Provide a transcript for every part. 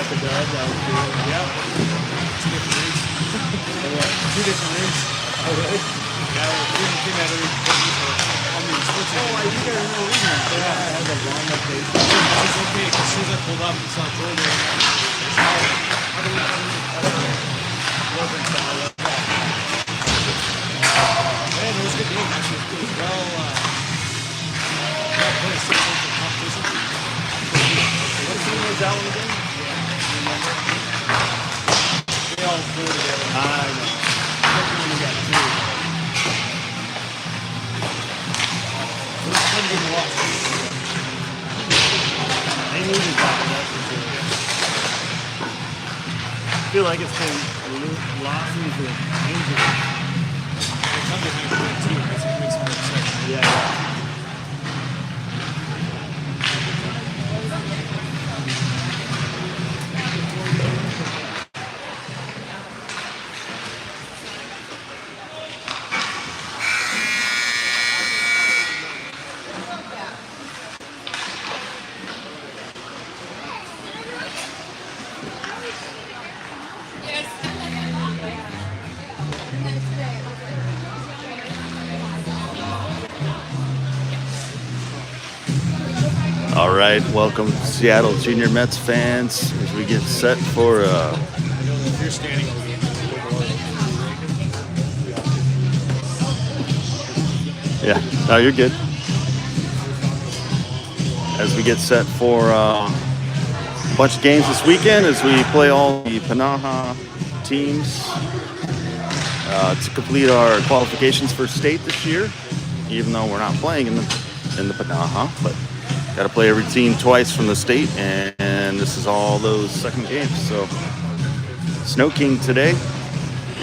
got the dub. That was good. Yep. Two different rings. Two different rings. Oh, really? Yeah, we came out every I mean, switch it. Oh, you guys know reason. Yeah, I had the long update. It's okay, because as soon as I pulled up, it's not cold there. It's hot. Man, it was a good game, actually. It was well placed for competition. What team was that one again? They all flew together. I know. We got two. It was fun game to watch. They needed that, that's for sure. I feel like it's been losses and injuries. They come behind the win, too. That's what makes it more exciting. Yeah. All right, welcome Seattle Junior Mets fans as we get set for I know that if you're standing on the game, yeah, no, you're good. As we get set for a bunch of games this weekend as we play all the Panaha teams to complete our qualifications for state this year, even though we're not playing in the Panaha, but got to play every team twice from the state, and this is all those second games. So Sno-King today,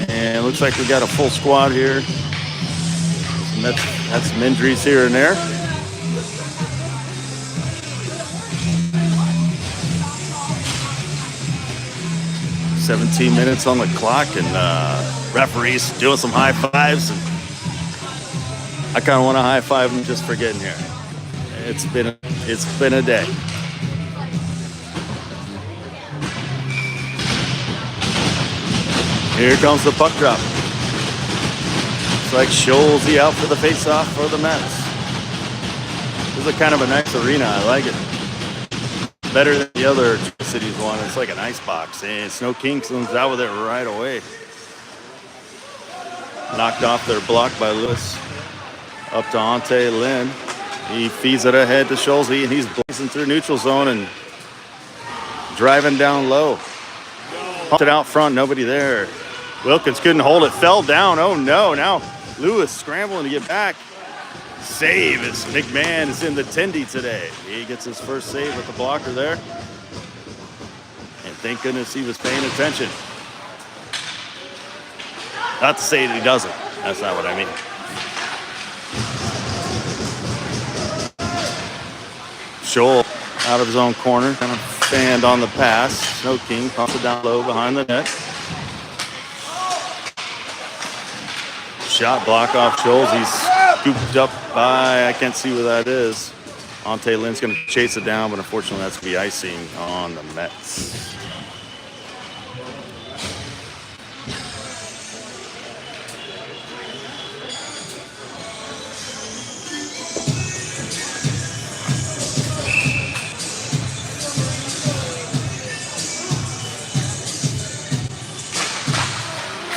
and it looks like we got a full squad here. Had some injuries here and there. "17 minutes on the clock, and referees doing some high fives. And I kind of want to high five them just for getting here. It's been a day. Here comes the puck drop. Looks like Scholesy out for the face-off for the Mets. This is kind of a nice arena. I like it. Better than the other Cities one. It's like an ice box. And Sno-King comes out with it right away. Knocked off their block by Lewis. Up to Ante Lynn. He feeds it ahead to Scholesy, and he's blazing through neutral zone and driving down low. Pumped it out front, nobody there. Wilkins couldn't hold it, fell down. Oh no, now Lewis scrambling to get back. Save as McMahon is in the Tendy today. He gets his first save with the blocker there. And thank goodness he was paying attention. Not to say that he doesn't. That's not what I mean. Scholl out of his own corner, kind of fanned on the pass. Sno-King pumps it down low behind the net. Shot block off Scholes. He's scooped up by, I can't see where that is. Ante Lynn's going to chase it down, but unfortunately that's going to be icing on the Mets.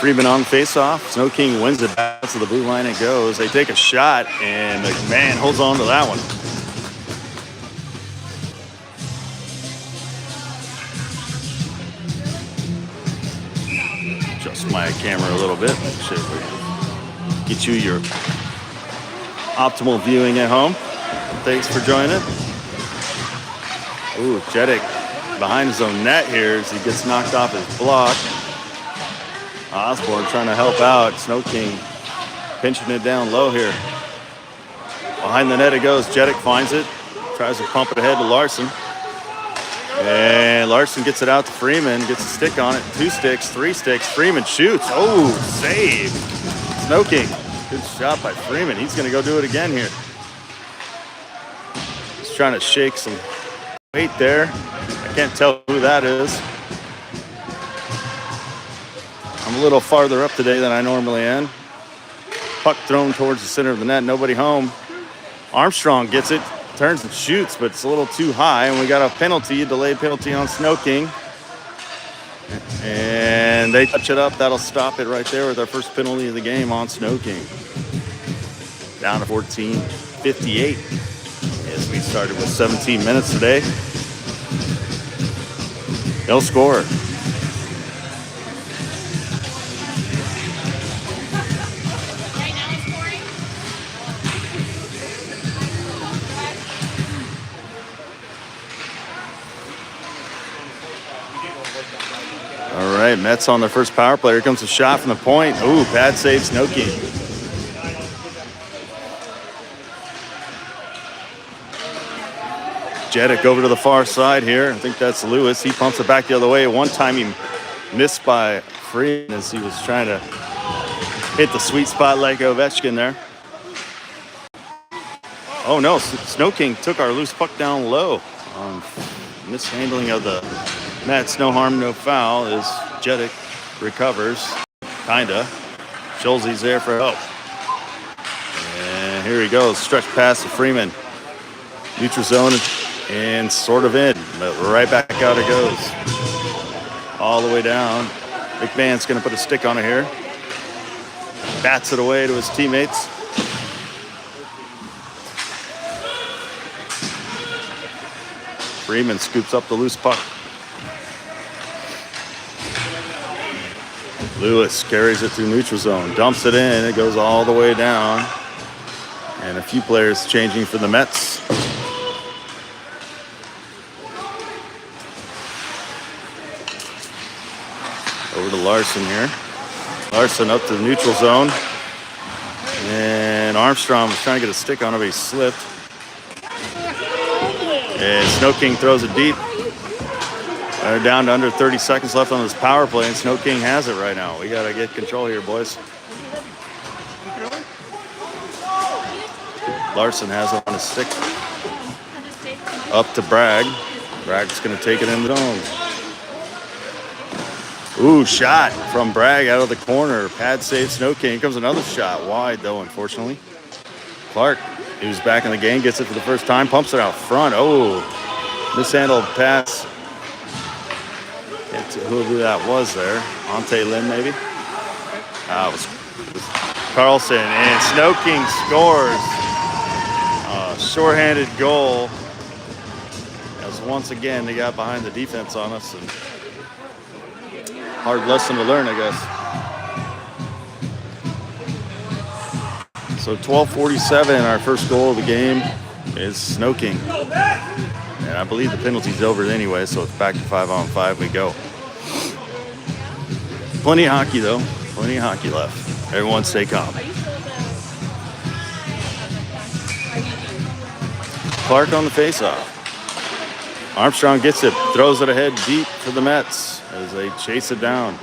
Freeman on face-off. Sno-King wins it back to the blue line. It goes. They take a shot, and McMahon holds on to that one. Adjust my camera a little bit. Should get you your optimal viewing at home. Thanks for joining. Ooh, Jeddick behind his own net here as he gets knocked off his block. Osborne trying to help out. Sno-King pinching it down low here. Behind the net it goes. Jeddick finds it. Tries to pump it ahead to Larson. And Larson gets it out to Freeman. Gets a stick on it. 2 sticks, 3 sticks. Freeman shoots. Oh, save. Sno-King. Good shot by Freeman. He's going to go do it again here. He's trying to shake some weight there. Can't tell who that is. I'm a little farther up today than I normally am. Puck thrown towards the center of the net. Nobody home. Armstrong gets it, turns and shoots, but it's a little too high, and we got a penalty, a delayed penalty on Sno-King. And they touch it up. That'll stop it right there with our first penalty of the game on Sno-King. Down to 14:58 as we started with 17 minutes today. No score. All right, Mets on their first power play. Here comes a shot from the point. Ooh, bad save, Sno-King. Jeddick over to the far side here. I think that's Lewis. He pumps it back the other way. One time he missed by Freeman as he was trying to hit the sweet spot like Ovechkin there. Oh no, Sno-King took our loose puck down low on mishandling of the Mets. No harm, no foul as Jeddick recovers. Kinda. Schulze's there for help. And here he goes. Stretch pass to Freeman. Neutral zone and sort of in, but right back out it goes. All the way down. McMahon's going to put a stick on it here. Bats it away to his teammates. Freeman scoops up the loose puck. Lewis carries it through neutral zone, dumps it in, it goes all the way down. And a few players changing for the Mets. Over to Larson here. Larson up to the neutral zone. And Armstrong was trying to get a stick on it, but he slipped. And Sno-King throws it deep. They're down to under 30 seconds left on this power play, and Sno-King has it right now. We got to get control here, boys. Larson has it on his stick. Up to Bragg. Bragg's going to take it in the zone. Ooh, shot from Bragg out of the corner. Pad save, Sno-King. Here comes another shot. Wide, though, unfortunately. Clark, who's back in the game, gets it for the first time. Pumps it out front. Oh, mishandled pass. Can't tell who that was there. Ante Lynn, maybe? It was Carlson. And Sno-King scores. Shorthanded goal. As once again, they got behind the defense on us. And hard lesson to learn, I guess. So 12:47, our first goal of the game is Sno-King. And I believe the penalty's over anyway, so it's back to 5-on-5 we go. Plenty of hockey, though. Plenty of hockey left. Everyone stay calm. Clark on the faceoff. Armstrong gets it, throws it ahead deep for the Mets as they chase it down.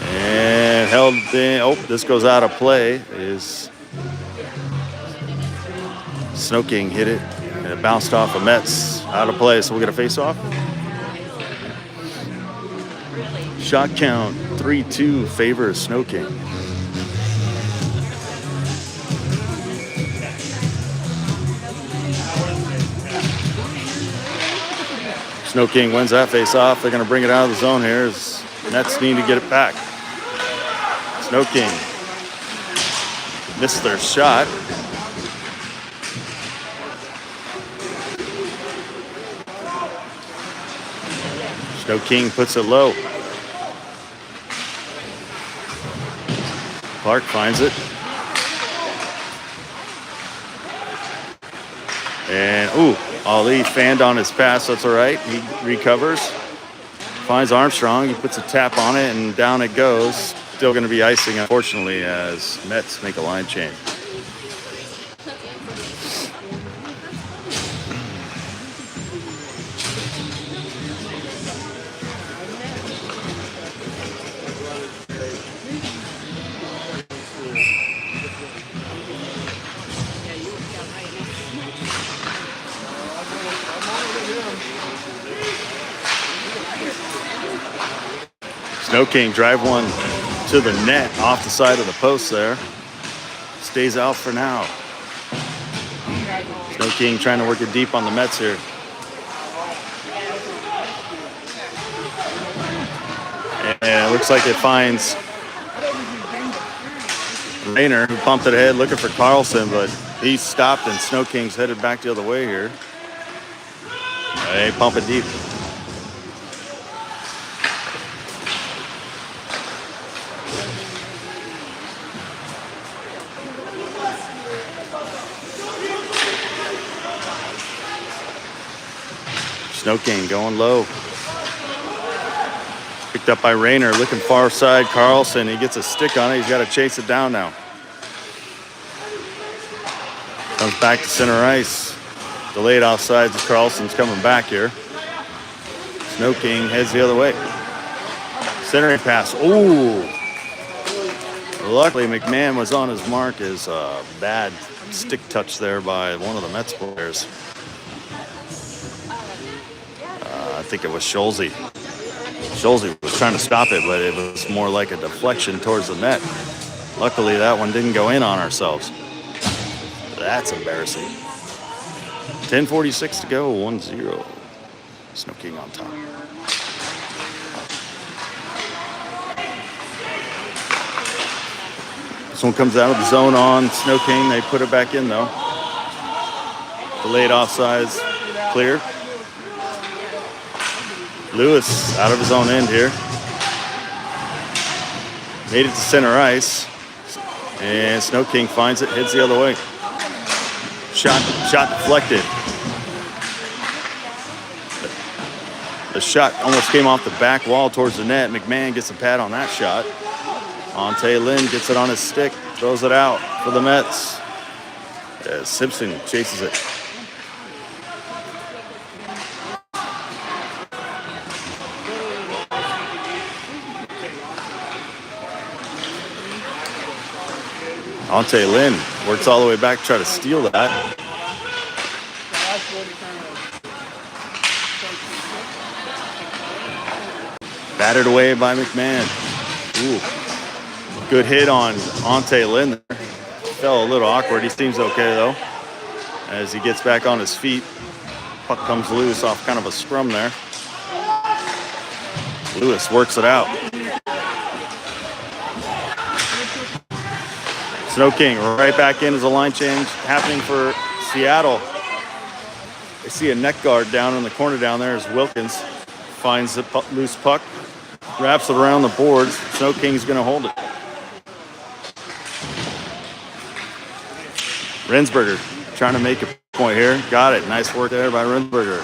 And held in. Oh, this goes out of play. Is Sno-King hit it and it bounced off of Mets out of play, so we'll get a face-off. Shot count 3-2 favors Sno-King. Sno-King wins that face-off. They're going to bring it out of the zone here as Mets need to get it back. Sno-King missed their shot. Sno-King puts it low. Clark finds it. And, ooh, Ali fanned on his pass. That's all right. He recovers. Finds Armstrong. He puts a tap on it, and down it goes. Still going to be icing, unfortunately, as Mets make a line change. Sno-King drive one to the net off the side of the post there. Stays out for now. Sno-King trying to work it deep on the Mets here. And it looks like it finds Rayner, who pumped it ahead looking for Carlson, but he stopped and Sno-King's headed back the other way here. They pump it deep. Sno-King going low. Picked up by Rayner, looking far side. Carlson, he gets a stick on it. He's got to chase it down now. Comes back to center ice. Delayed offsides as Carlson's coming back here. Sno-King heads the other way. Centering pass. Ooh. Luckily, McMahon was on his mark. As a bad stick touch there by one of the Mets players. I think it was Schulze. Schulze was trying to stop it, but it was more like a deflection towards the net. Luckily, that one didn't go in on ourselves. That's embarrassing. 10:46 to go, 1-0. Sno-King on top. This one comes out of the zone on Sno-King. They put it back in, though. Delayed offsides, clear. Lewis out of his own end here. Made it to center ice. And Sno-King finds it, heads the other way. Shot deflected. The shot almost came off the back wall towards the net. McMahon gets a pad on that shot. Ante Lynn gets it on his stick, throws it out for the Mets. As Simpson chases it. Ante Lynn works all the way back to try to steal that. Battered away by McMahon. Ooh. Good hit on Ante Lynn there. Fell a little awkward. He seems okay, though. As he gets back on his feet. Puck comes loose off kind of a scrum there. Lewis works it out. Sno-King right back in as a line change happening for Seattle. They see a neck guard down in the corner down there as Wilkins finds the loose puck, wraps it around the boards. Sno-King's going to hold it. Rensberger trying to make a point here. Got it. Nice work there by Rensberger.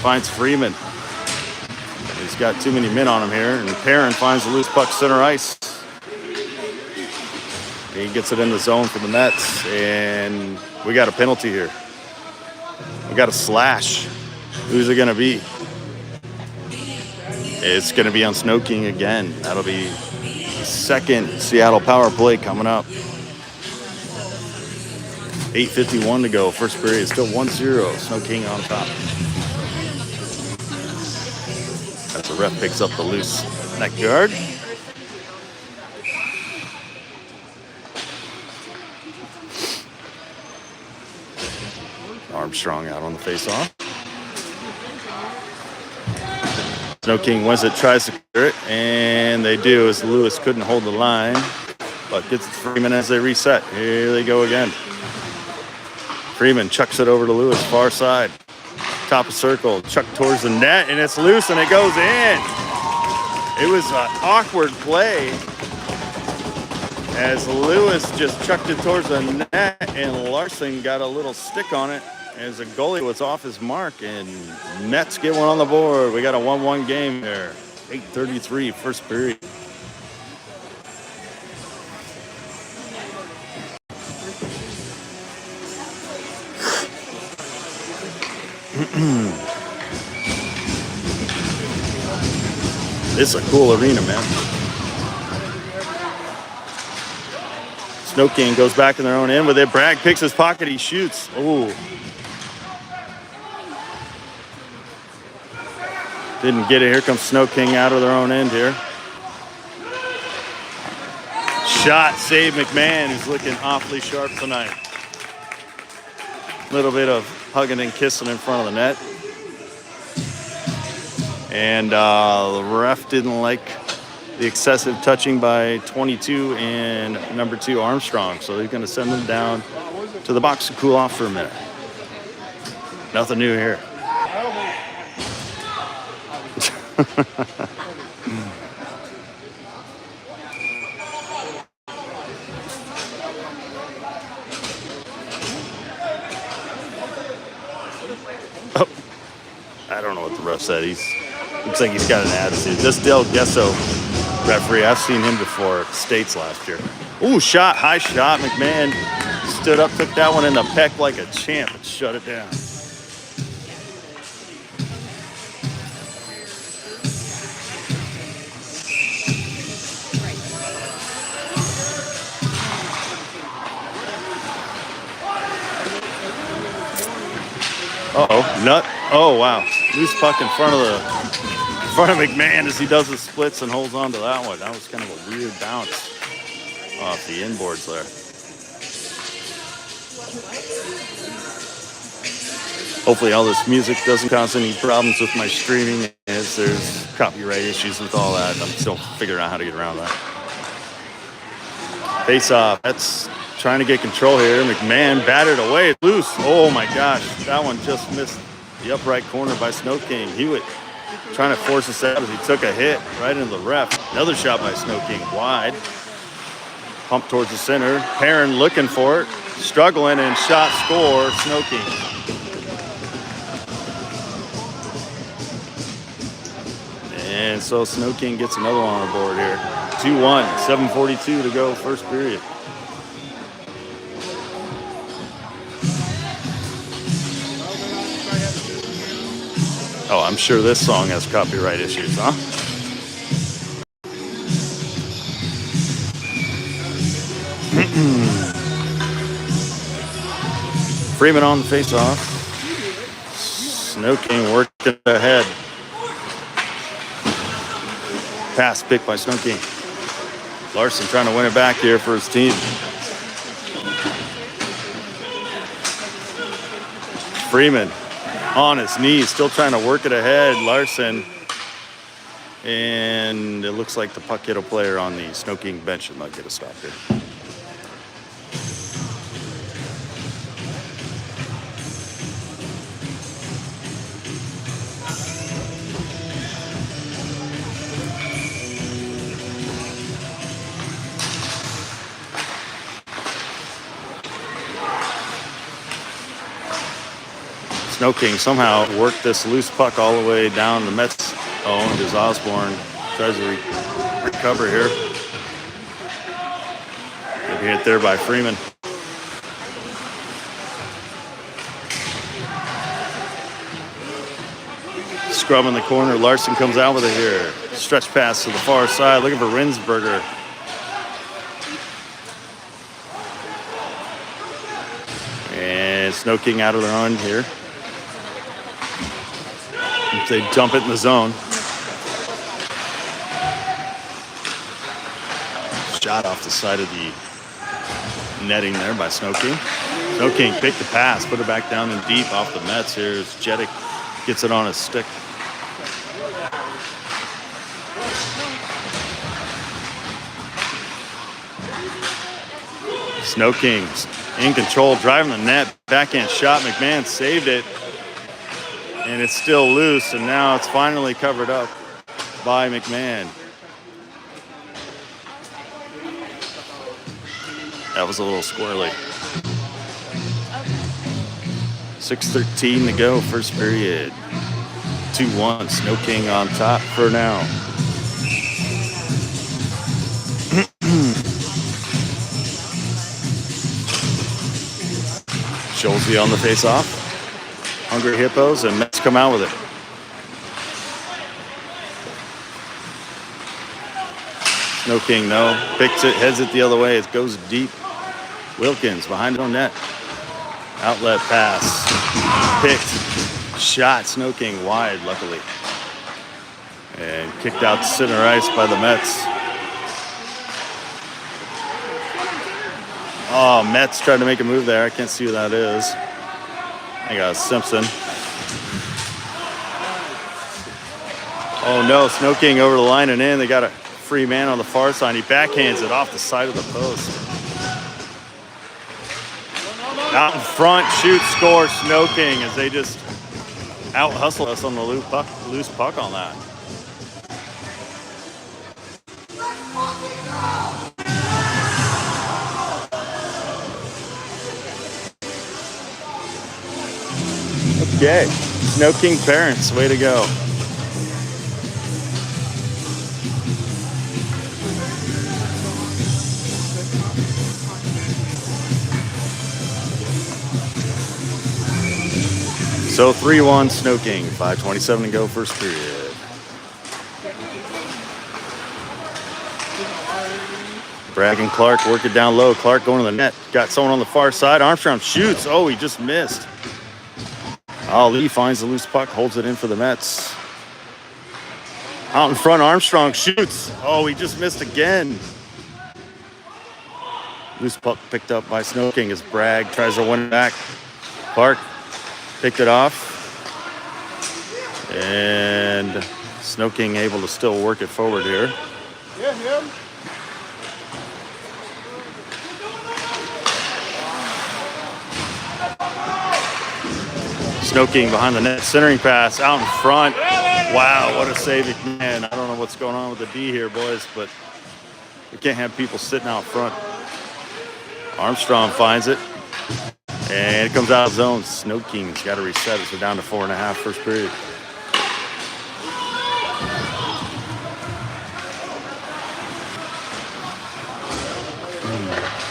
Finds Freeman. He's got too many men on him here. And Perrin finds the loose puck center ice. He gets it in the zone for the Mets, and we got a penalty here. We got a slash. Who's it going to be? It's going to be on Sno-King again. That'll be the second Seattle power play coming up. 8:51 to go. First period, still 1-0. Sno-King on top. As the ref picks up the loose neck guard. Armstrong out on the face-off. Sno-King wins it, tries to clear it, and they do as Lewis couldn't hold the line, but gets it to Freeman as they reset. Here they go again. Freeman chucks it over to Lewis, far side. Top of circle, chuck towards the net, and it's loose, and it goes in. It was an awkward play as Lewis just chucked it towards the net, and Larson got a little stick on it as the goalie was off his mark, and Mets get one on the board. We got a 1-1 game there. 8:33, first period. This is a cool arena, man. Sno-King goes back in their own end with it. Bragg picks his pocket. He shoots. Ooh. Didn't get it. Here comes Sno-King out of their own end here. Shot, save McMahon, who's looking awfully sharp tonight. A little bit of hugging and kissing in front of the net. And the ref didn't like the excessive touching by 22 and number 2 Armstrong. So they're going to send them down to the box to cool off for a minute. Nothing new here. Oh, I don't know what the ref said. Looks like he's got an attitude. This Del Gesso referee, I've seen him before at States last year. Ooh, shot, high shot. McMahon stood up, took that one in the peck like a champ and shut it down. Uh-oh, nut. Oh, wow. Loose puck in front of McMahon as he does the splits and holds on to that one. That was kind of a weird bounce off the inboards there. Hopefully all this music doesn't cause any problems with my streaming, as there's copyright issues with all that. I'm still figuring out how to get around that. Face off. That's trying to get control here. McMahon batted away. It's loose. Oh my gosh. That one just missed the upright corner by Sno-King. Hewitt trying to force us out as he took a hit right into the ref. Another shot by Sno-King wide. Pump towards the center. Perrin looking for it. Struggling and shot score. Sno-King. And so Sno-King gets another one on the board here. 2-1. 7:42 to go first period. Oh, I'm sure this song has copyright issues, huh? Freeman on the face-off. Sno-King working ahead. Pass picked by Sno-King. Larson trying to win it back here for his team. Freeman on his knees, still trying to work it ahead. Larson. And it looks like the puck hit a player on the Sno-King bench and might get a stop here. Sno-King somehow worked this loose puck all the way down the Mets owned as Osborne tries to recover here. Good hit there by Freeman. Scrub in the corner. Larson comes out with it here. Stretch pass to the far side. Looking for Rinsberger. And Sno-King out of the run here. They dump it in the zone. Shot off the side of the netting there by Sno-King. Sno-King picked the pass, put it back down and deep off the Mets. Here's Jeddick, gets it on his stick. Sno-King's in control, driving the net. Backhand shot. McMahon saved it. And it's still loose, and now it's finally covered up by McMahon. That was a little squirrely. 6:13 to go, first period. 2-1, Sno-King on top for now. Schulze on the face-off. Hungry Hippos, and Mets come out with it. Sno-King, no. Picks it, heads it the other way. It goes deep. Wilkins behind his own net. Outlet pass. Picked. Shot. Sno-King wide, luckily. And kicked out to center ice by the Mets. Oh, Mets tried to make a move there. I can't see who that is. I got Simpson. Oh no, Sno-King over the line and in. They got a free man on the far side. He backhands it off the side of the post. Out in front, shoot, score, Sno-King as they just out hustle us on the loose puck on that. Okay, Sno-King parents, way to go. So 3-1 Sno-King, 5:27 to go first period. Bragg and Clark work it down low. Clark going to the net. Got someone on the far side. Armstrong shoots. Oh, he just missed. Ali finds the loose puck, holds it in for the Mets. Out in front, Armstrong shoots. Oh, he just missed again. Loose puck picked up by Sno-King as Bragg tries to win it back. Clark picked it off. And Sno-King able to still work it forward here. Yeah, him. Sno-King behind the net, centering pass out in front. Wow, what a save, man. I don't know what's going on with the D here, boys, but we can't have people sitting out front. Armstrong finds it, and it comes out of zone. Sno-King's got to reset it, so down to 4.5 first period.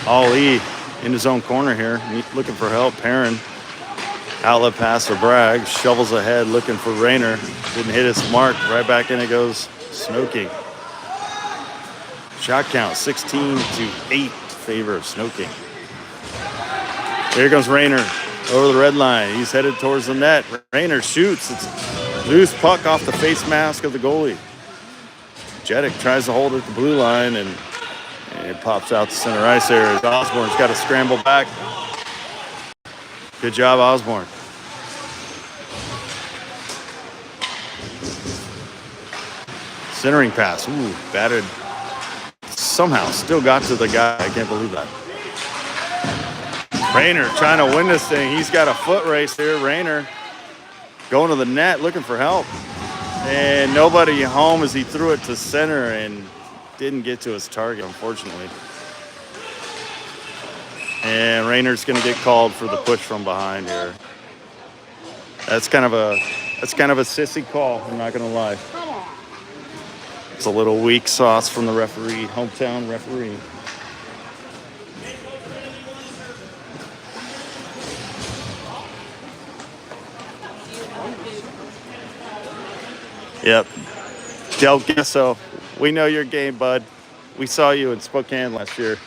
Ali in his own corner here, looking for help. Perrin, outlet pass to Bragg, shovels ahead, looking for Rayner. Didn't hit his mark. Right back in it goes Sno-King. Shot count 16-8 favor of Sno-King. Here comes Rayner over the red line. He's headed towards the net. Rayner shoots. It's loose puck off the face mask of the goalie. Jeddick tries to hold it at the blue line, and it pops out to center ice there. Osborne's got to scramble back. Good job, Osborne. Centering pass. Ooh, batted. Somehow still got to the guy. I can't believe that. Rayner trying to win this thing. He's got a foot race here. Rayner going to the net looking for help. And nobody home as he threw it to center and didn't get to his target, unfortunately. And Rayner's going to get called for the push from behind here. That's kind of a sissy call, I'm not going to lie. It's a little weak sauce from the referee, hometown referee. Yep. Del Guesso, we know your game, bud. We saw you in Spokane last year.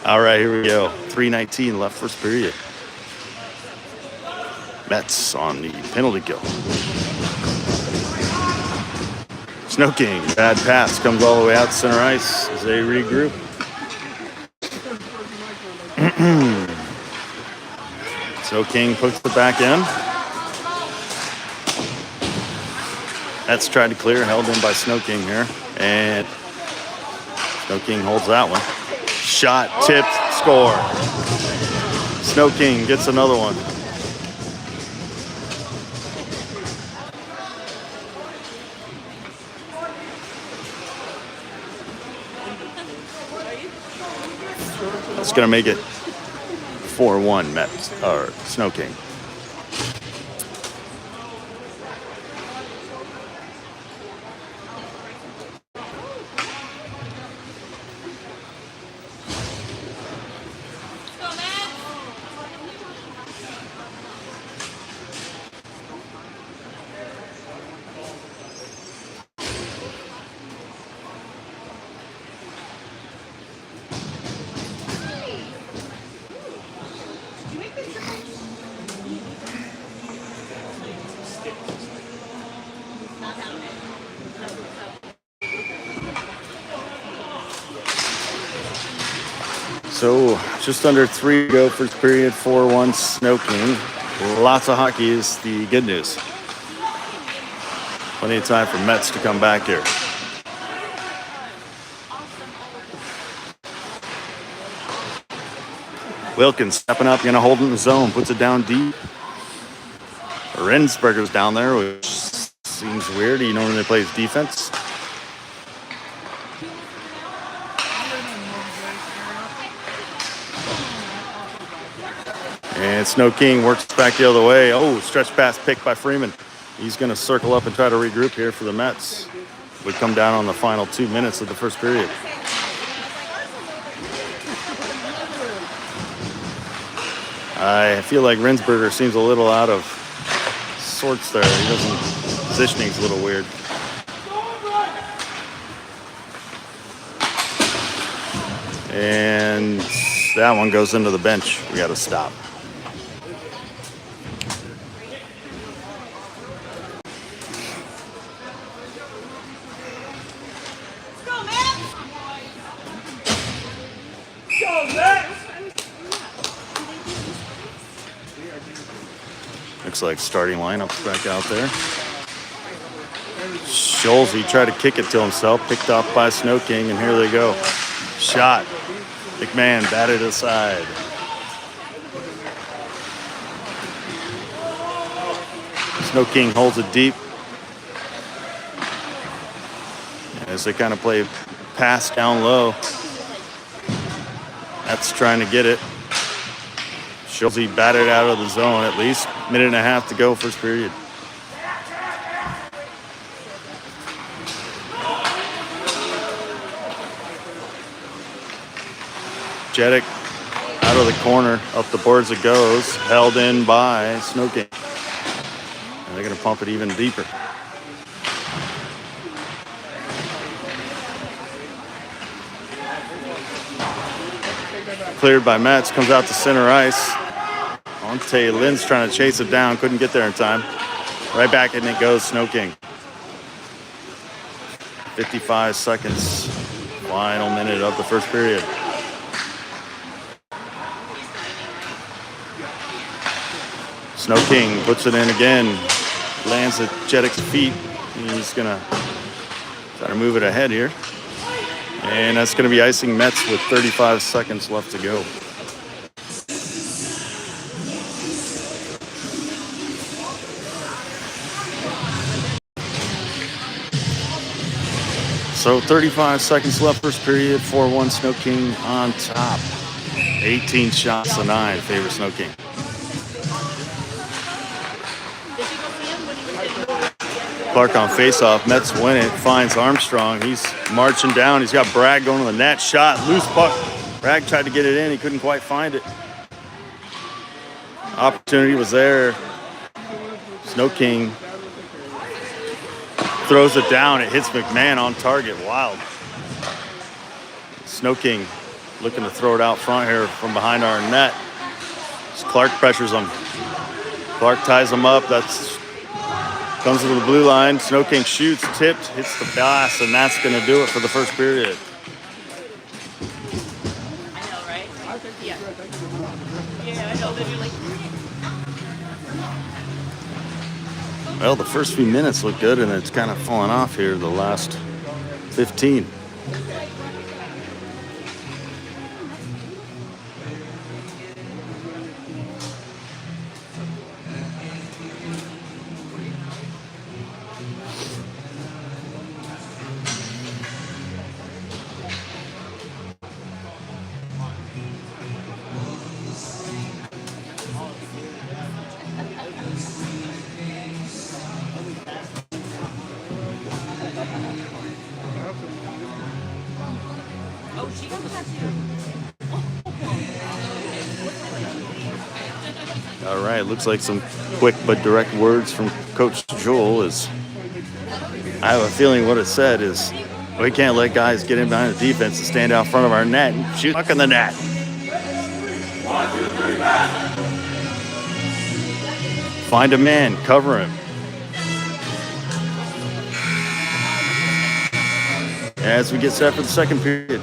All right, here we go. 3:19 left first period. Mets on the penalty kill. Sno-King, bad pass, comes all the way out to center ice as they regroup. Sno-King puts it back in. Mets tried to clear, held in by Sno-King here. And Sno-King holds that one. Shot, tipped, score. Sno-King gets another one. It's going to make it 4-1 Mets, or Sno-King. So just under 3 to go, first period, 4-1 Sno-King. Lots of hockey is the good news. Plenty of time for Mets to come back here. Wilkins stepping up, gonna hold in the zone, puts it down deep. Rensberger's down there, which seems weird. He normally plays defense. And Sno-King works back the other way. Oh, stretch pass picked by Freeman. He's going to circle up and try to regroup here for the Mets. We come down on the final 2 minutes of the first period. I feel like Rensberger seems a little out of sorts there. He doesn't, positioning's a little weird. And that one goes into the bench. We got to stop. Looks like starting lineups back out there. Scholes, he tried to kick it to himself, picked off by Sno-King, and here they go. Shot. McMahon batted aside. Sno-King holds it deep. As they kind of play pass down low. That's trying to get it. Shows he batted out of the zone at least. Minute and a half to go, first period. Jeddick out of the corner, up the boards it goes. Held in by Sno-King. And they're going to pump it even deeper. Cleared by Mets, comes out to center ice. Ante Lynn's trying to chase it down, couldn't get there in time. Right back and it goes Sno-King. 55 seconds, final minute of the first period. Sno-King puts it in again, lands at Jeddick's feet. He's gonna try to move it ahead here. And that's going to be icing Mets with 35 seconds left to go. So 35 seconds left, first period, 4-1 Sno-King on top. 18 shots to 9 favor Sno-King. Clark on faceoff. Mets win it. Finds Armstrong. He's marching down. He's got Bragg going to the net. Shot. Loose puck. Bragg tried to get it in. He couldn't quite find it. Opportunity was there. Sno-King throws it down. It hits McMahon on target. Wild. Sno-King looking to throw it out front here from behind our net. Clark pressures him. Clark ties him up. That's comes to the blue line. Sno-King shoots, tipped, hits the glass, and that's going to do it for the first period. I know, right? Yeah. Yeah, I know. Literally. Well, the first few minutes look good, and it's kind of fallen off here the last 15. All right, looks like some quick but direct words from Coach Joel is, I have a feeling what it said is, we can't let guys get in behind the defense and stand out front of our net and shoot puck in the net. Find a man, cover him. As we get set for the second period.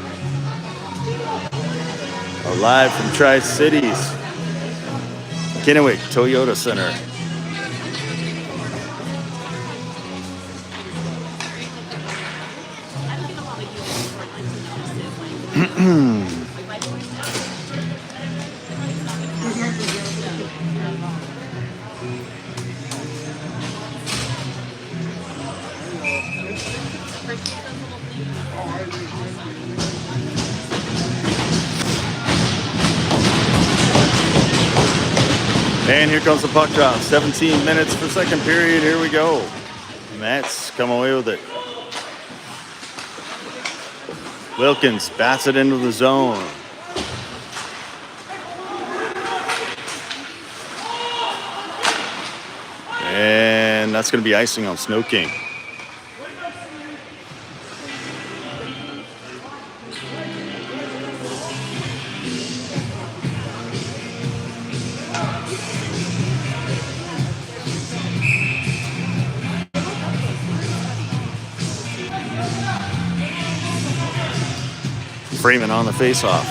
A live from Tri-Cities, Kennewick Toyota Center. And here comes the puck drop. 17 minutes for second period. Here we go. Mets come away with it. Wilkins bats it into the zone. And that's going to be icing on Sno-King. Freeman on the faceoff.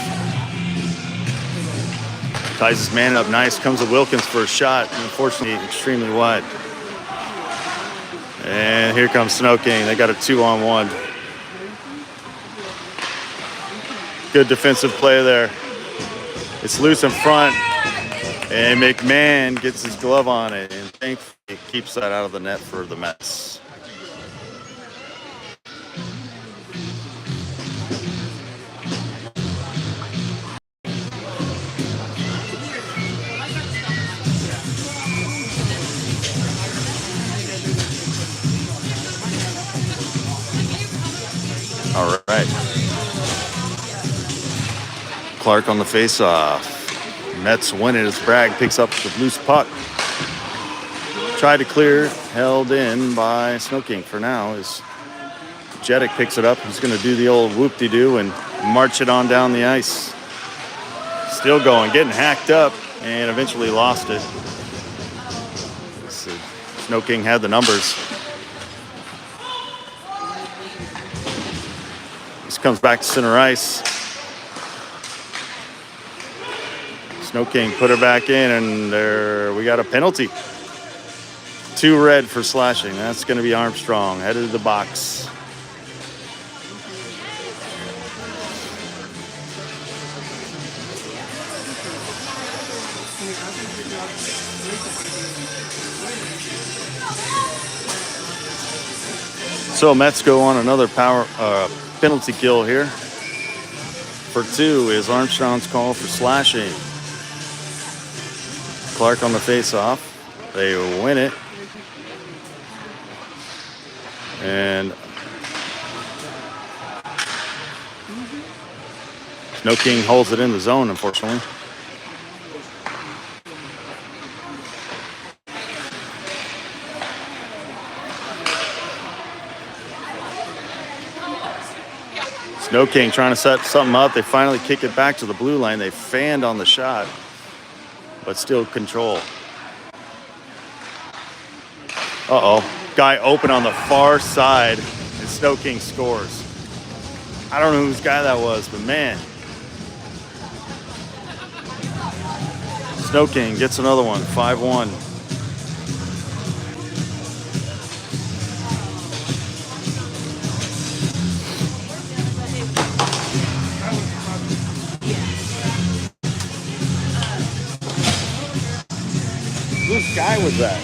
Ties his man up nice. Comes to Wilkins for a shot. Unfortunately, extremely wide. And here comes Sno-King. They got a 2-on-1. Good defensive play there. It's loose in front. And McMahon gets his glove on it. And thankfully, it keeps that out of the net for the Mets. All right. Clark on the faceoff. Mets win it as Bragg picks up the loose puck. Tried to clear, held in by Sno-King for now. As Jeddick picks it up, he's going to do the old whoop-de-doo and march it on down the ice. Still going, getting hacked up, and eventually lost it. So Sno-King had the numbers. Comes back to center ice. Sno-King put her back in, and there we got a penalty. 2 red for slashing. That's going to be Armstrong, headed to the box. So Mets go on another penalty kill here. For 2 is Armstrong's call for slashing. Clark on the face-off. They win it. And Sno-King holds it in the zone, unfortunately. Sno-King trying to set something up. They finally kick it back to the blue line. They fanned on the shot, but still control. Uh-oh. Guy open on the far side, and Sno-King scores. I don't know whose guy that was, but man. Sno-King gets another one, 5-1. Whose guy was that?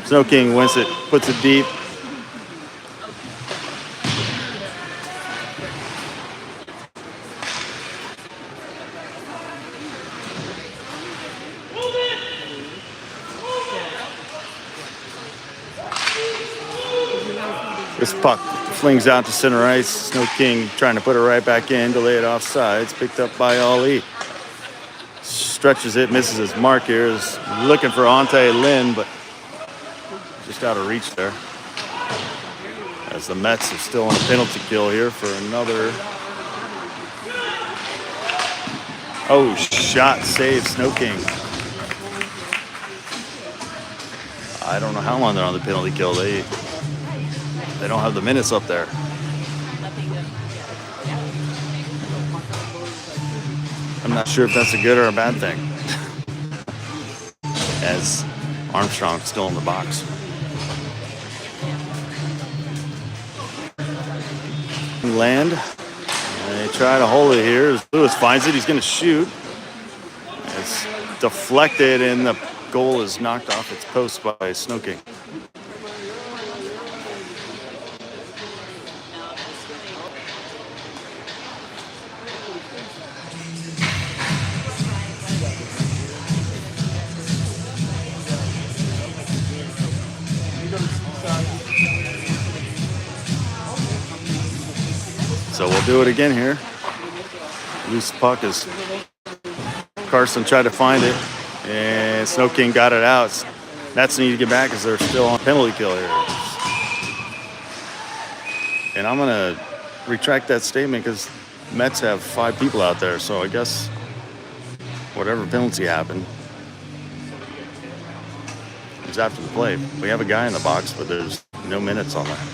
Sno-King wins it, puts it deep. This puck flings out to center ice. Sno-King trying to put it right back in to lay it offside. It's picked up by Ali. Stretches it, misses his mark here. Is looking for Ante Lynn, but just out of reach there. As the Mets are still on a penalty kill here for another. Oh, shot save, Sno-King. I don't know how long they're on the penalty kill. They don't have the minutes up there. I'm not sure if that's a good or a bad thing. As Armstrong's still in the box. Land. They try to hold it here. Lewis finds it. He's going to shoot. It's deflected, and the goal is knocked off its post by Sno-King. So we'll do it again here. Loose puck is Carson tried to find it, and Sno-King got it out. Mets need to get back because they're still on penalty kill here. And I'm going to retract that statement because Mets have 5 people out there. So I guess whatever penalty happened is after the play. We have a guy in the box, but there's no minutes on that.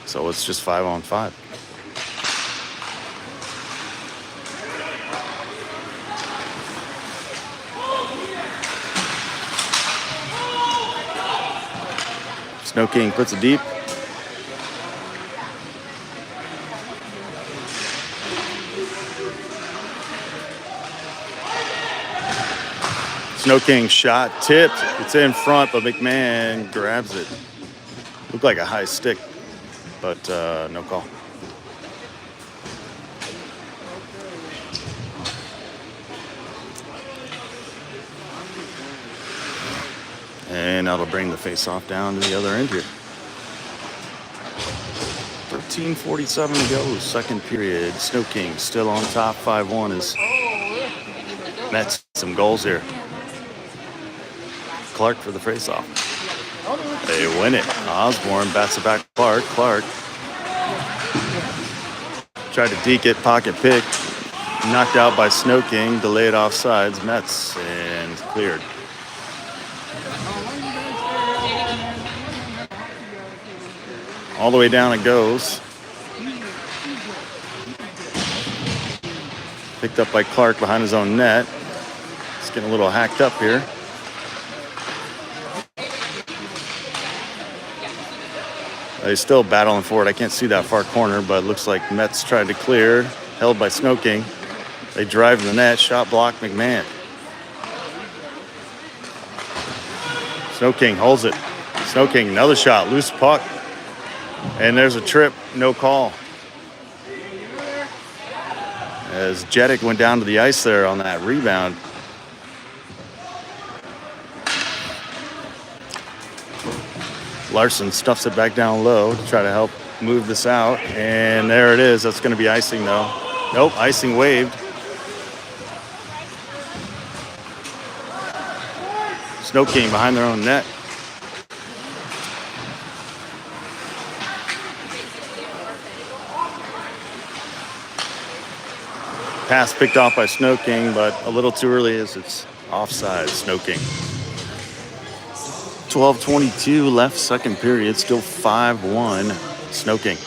So it's just 5-on-5. Sno-King puts it deep. Sno-King shot, tipped. It's in front, but McMahon grabs it. Looked like a high stick, but no call. And that'll bring the face-off down to the other end here. 13:47 to go, second period. Sno-King still on top, 5-1 as Mets some goals here. Clark for the face-off. They win it. Osborne bats it back to Clark. Clark tried to deke it, pocket pick. Knocked out by Sno-King, delayed offsides. Mets and cleared. All the way down it goes. Picked up by Clark behind his own net. He's getting a little hacked up here. He's still battling for it. I can't see that far corner, but it looks like Mets tried to clear. Held by Sno-King. They drive in the net. Shot block McMahon. Sno-King holds it. Sno-King, another shot. Loose puck. And there's a trip. No call. As Jeddick went down to the ice there on that rebound. Larson stuffs it back down low to try to help move this out. And there it is. That's going to be icing, though. Nope, icing waved. Sno-King behind their own net. Pass picked off by Sno-King, but a little too early as it's offside. Sno-King. 12:22 left, second period. Still 5-1. Sno-King.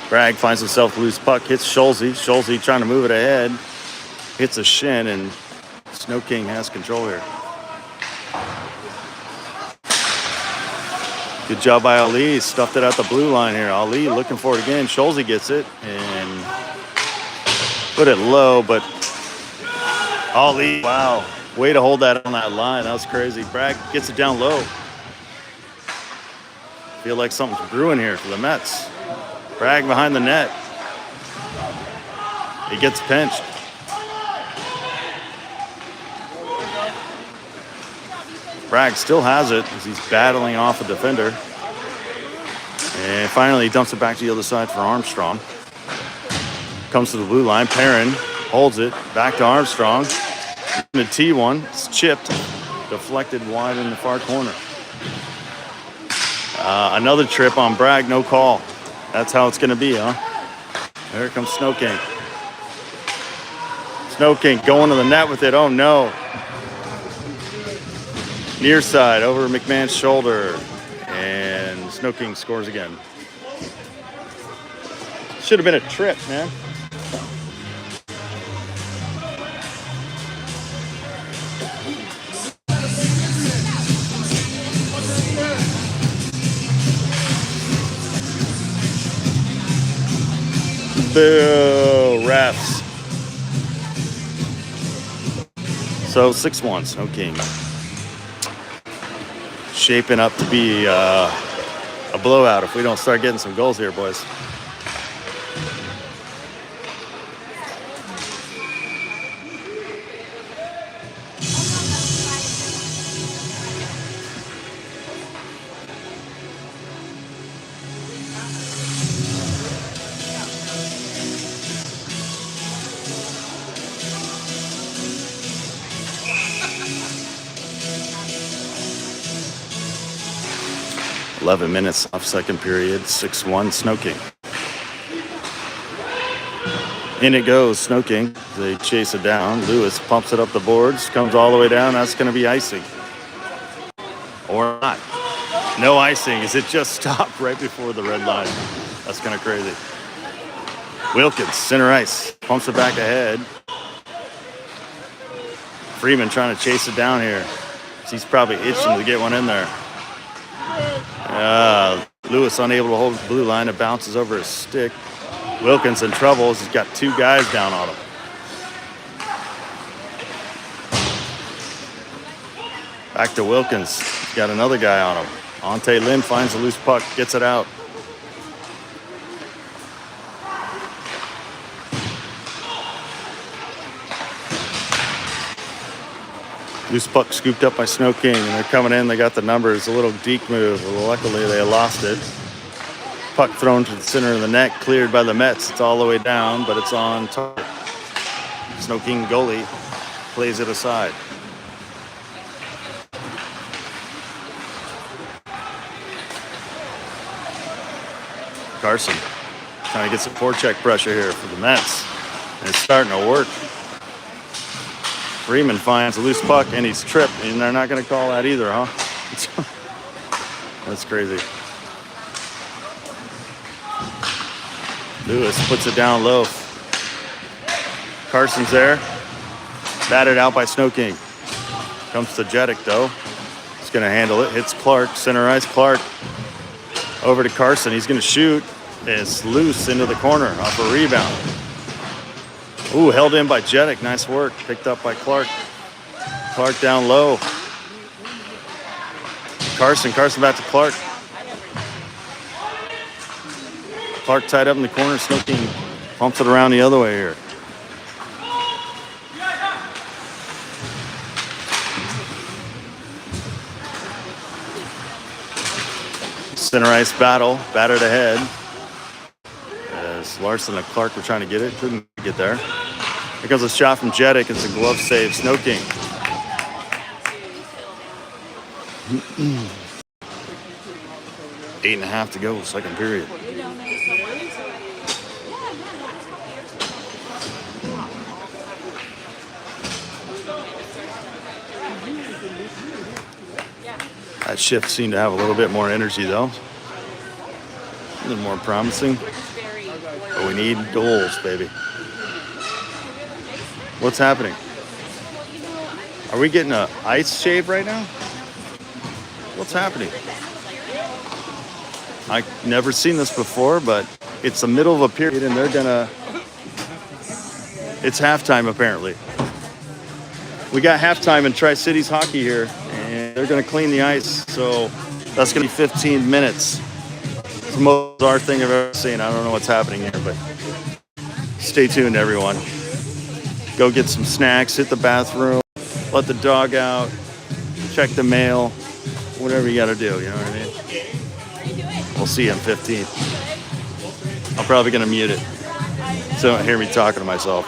Bragg finds himself loose puck, hits Schulze. Schulze trying to move it ahead. Hits a shin, and Sno-King has control here. Good job by Ali. Stuffed it out the blue line here. Ali looking for it again. Schulze gets it and put it low, but Ali, wow. Way to hold that on that line. That was crazy. Bragg gets it down low. Feel like something's brewing here for the Mets. Bragg behind the net. He gets pinched. Bragg still has it as he's battling off a defender. And finally he dumps it back to the other side for Armstrong. Comes to the blue line. Perrin holds it. Back to Armstrong. The T1, it's chipped, deflected wide in the far corner. Another trip on Bragg, no call. That's how it's going to be, huh? There comes Sno-King. Sno-King going to the net with it. Oh, no. Near side over McMahon's shoulder. And Sno-King scores again. Should have been a trip, man. Boo, refs. So 6-1, Sno-King. Shaping up to be a blowout if we don't start getting some goals here, boys. .11 off second period, 6-1, Sno-King. In it goes, Sno-King. They chase it down. Lewis pumps it up the boards, comes all the way down. That's going to be icing. Or not. No icing, as it just stopped right before the red line. That's kind of crazy. Wilkins, center ice, pumps it back ahead. Freeman trying to chase it down here. He's probably itching to get one in there. Lewis unable to hold the blue line. It bounces over his stick. Wilkins in trouble as he's got two guys down on him. Back to Wilkins. He's got another guy on him. Ante Lynn finds a loose puck, gets it out. Loose puck scooped up by Sno-King, and they're coming in. They got the numbers. A little deke move. Well, luckily, they lost it. Puck thrown to the center of the net, cleared by the Mets. It's all the way down, but it's on target. Sno-King goalie plays it aside. Carson trying to get some forecheck pressure here for the Mets. And it's starting to work. Freeman finds a loose puck, and he's tripped, and they're not going to call that either, huh? That's crazy. Lewis puts it down low. Carson's there. Batted out by Sno-King. Comes to Jeddick, though. He's going to handle it. Hits Clark. Center ice, Clark. Over to Carson. He's going to shoot. It's loose into the corner off a rebound. Ooh, held in by Jeddick. Nice work. Picked up by Clark. Clark down low. Carson back to Clark. Clark tied up in the corner. Sno-King pumps it around the other way here. Center ice battle. Battered ahead. As Larson and Clark were trying to get it. Couldn't get there. Here comes a shot from Jeddick. It's a glove save. Sno-King. Eight and a half to go, second period. That shift seemed to have a little bit more energy, though. A little more promising. But we need goals, baby. What's happening? Are we getting an ice shave right now? What's happening? I've never seen this before, but it's the middle of a period, and they're gonna... It's halftime, apparently. We got halftime in Tri-Cities hockey here, and they're gonna clean the ice, so that's gonna be 15 minutes. It's the most bizarre thing I've ever seen. I don't know what's happening here, but stay tuned, everyone. Go get some snacks, hit the bathroom, let the dog out, check the mail, whatever you gotta do, you know what I mean? We'll see you in 15. I'm probably gonna mute it so you don't hear me talking to myself.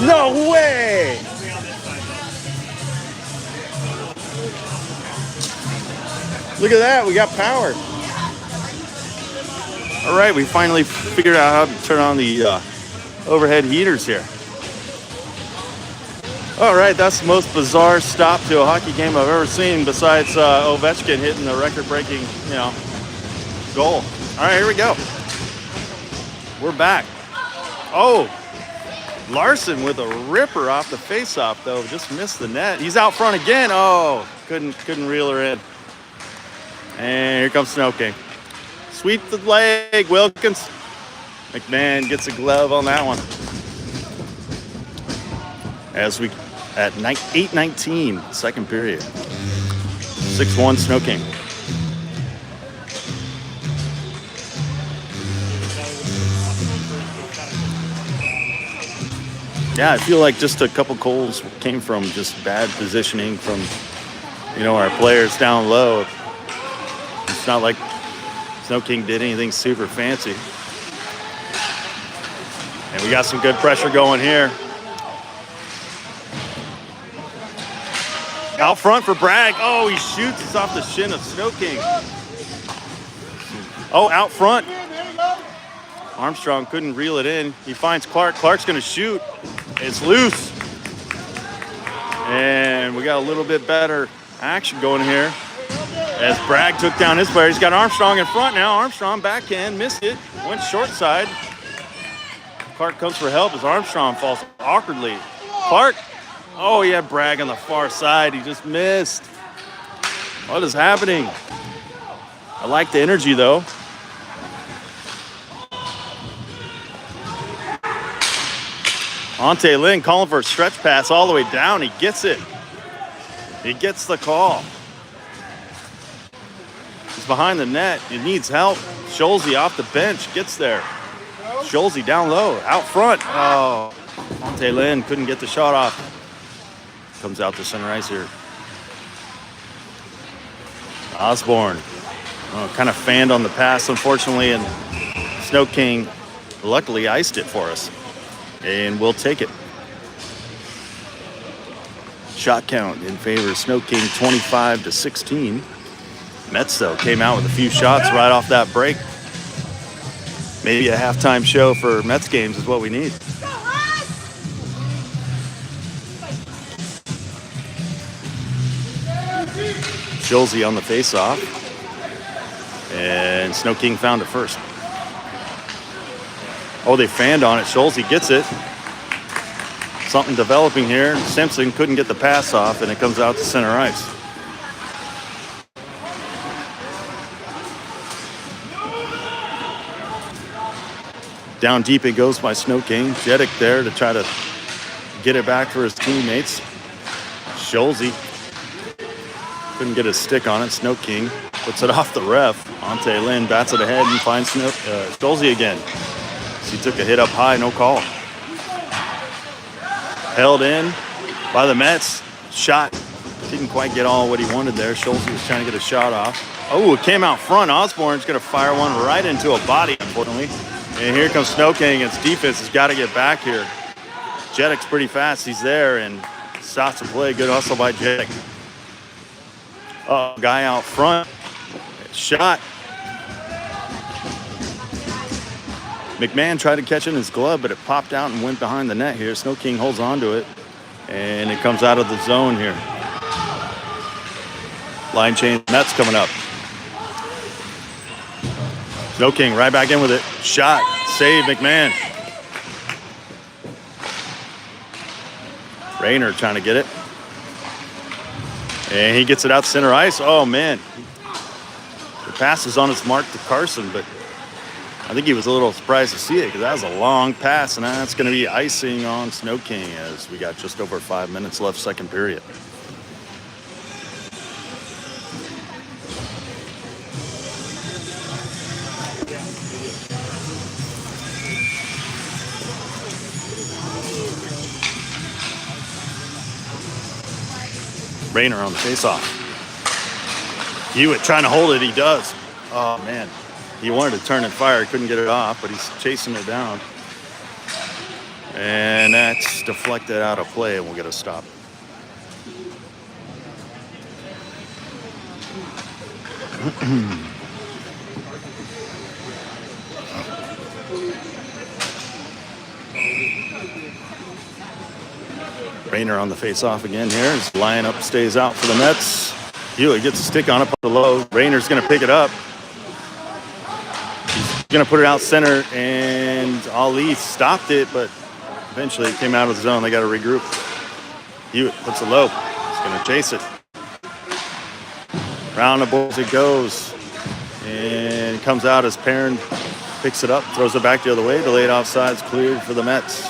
No way! Look at that, we got power. All right, we finally figured out how to turn on the overhead heaters here. All right, that's the most bizarre stop to a hockey game I've ever seen, besides Ovechkin hitting the record-breaking, goal. All right, here we go. We're back. Oh, Larson with a ripper off the face-off, though. Just missed the net. He's out front again. Oh, couldn't reel her in. And here comes Sno-King. Sweep the leg, Wilkins. McMahon gets a glove on that one. As we at 8:19, second period. 6-1 Sno-King. Yeah, I feel like just a couple goals came from just bad positioning from, our players down low. It's not like Sno-King did anything super fancy. And we got some good pressure going here. Out front for Bragg. Oh, he shoots. It's off the shin of Sno-King. Oh, out front. Armstrong couldn't reel it in. He finds Clark. Clark's going to shoot. It's loose. And we got a little bit better action going here. As Bragg took down his player. He's got Armstrong in front now. Armstrong backhand. Missed it. Went short side. Clark comes for help as Armstrong falls awkwardly. Clark. Oh, he had Bragg on the far side. He just missed. What is happening? I like the energy, though. Ante Lynn calling for a stretch pass all the way down. He gets it. He gets the call. He's behind the net. He needs help. Scholze off the bench. Gets there. Scholze down low. Out front. Oh, Ante Lynn couldn't get the shot off. Comes out to center ice here. Osborne kind of fanned on the pass, unfortunately, and Sno-King luckily iced it for us. And we'll take it. Shot count in favor of Sno-King, 25-16. Mets, though, came out with a few shots right off that break. Maybe a halftime show for Mets games is what we need. Scholze on the face-off. And Sno-King found it first. Oh, they fanned on it. Scholze gets it. Something developing here. Simpson couldn't get the pass off, and it comes out to center ice. Down deep it goes by Sno-King. Jeddick there to try to get it back for his teammates. Scholze couldn't get his stick on it. Sno-King puts it off the ref. Ante Lynn bats it ahead and finds Scholze again. He took a hit up high, no call. Held in by the Mets. Shot. Didn't quite get all what he wanted there. Scholze was trying to get a shot off. Oh, it came out front. Osborne's going to fire one right into a body, unfortunately. And here comes Sno-King. Its defense has got to get back here. Jeddick's pretty fast. He's there and stops the play. Good hustle by Jeddick. Guy out front. Shot. McMahon tried to catch it in his glove, but it popped out and went behind the net here. Sno-King holds on to it, and it comes out of the zone here. Line change. Mets coming up. Sno-King right back in with it. Shot. Save McMahon. Rayner trying to get it. And he gets it out center ice. Oh, man. The pass is on its mark to Carson, but I think he was a little surprised to see it because that was a long pass, and that's going to be icing on Sno-King as we got just over 5 minutes left, second period. Rayner on the faceoff. Hewitt trying to hold it. He does. Oh, man. He wanted to turn and fire. Couldn't get it off, but he's chasing it down. And that's deflected out of play, and we'll get a stop. Rayner on the face-off again here. His lineup stays out for the Mets. Hewitt gets a stick on it, up the low. Rayner's going to pick it up. He's going to put it out center, and Ali stopped it, but eventually it came out of the zone. They got to regroup. Hewitt puts it low. He's going to chase it. Round the boards it goes. And comes out as Perrin picks it up, throws it back the other way. Delayed offside's cleared for the Mets.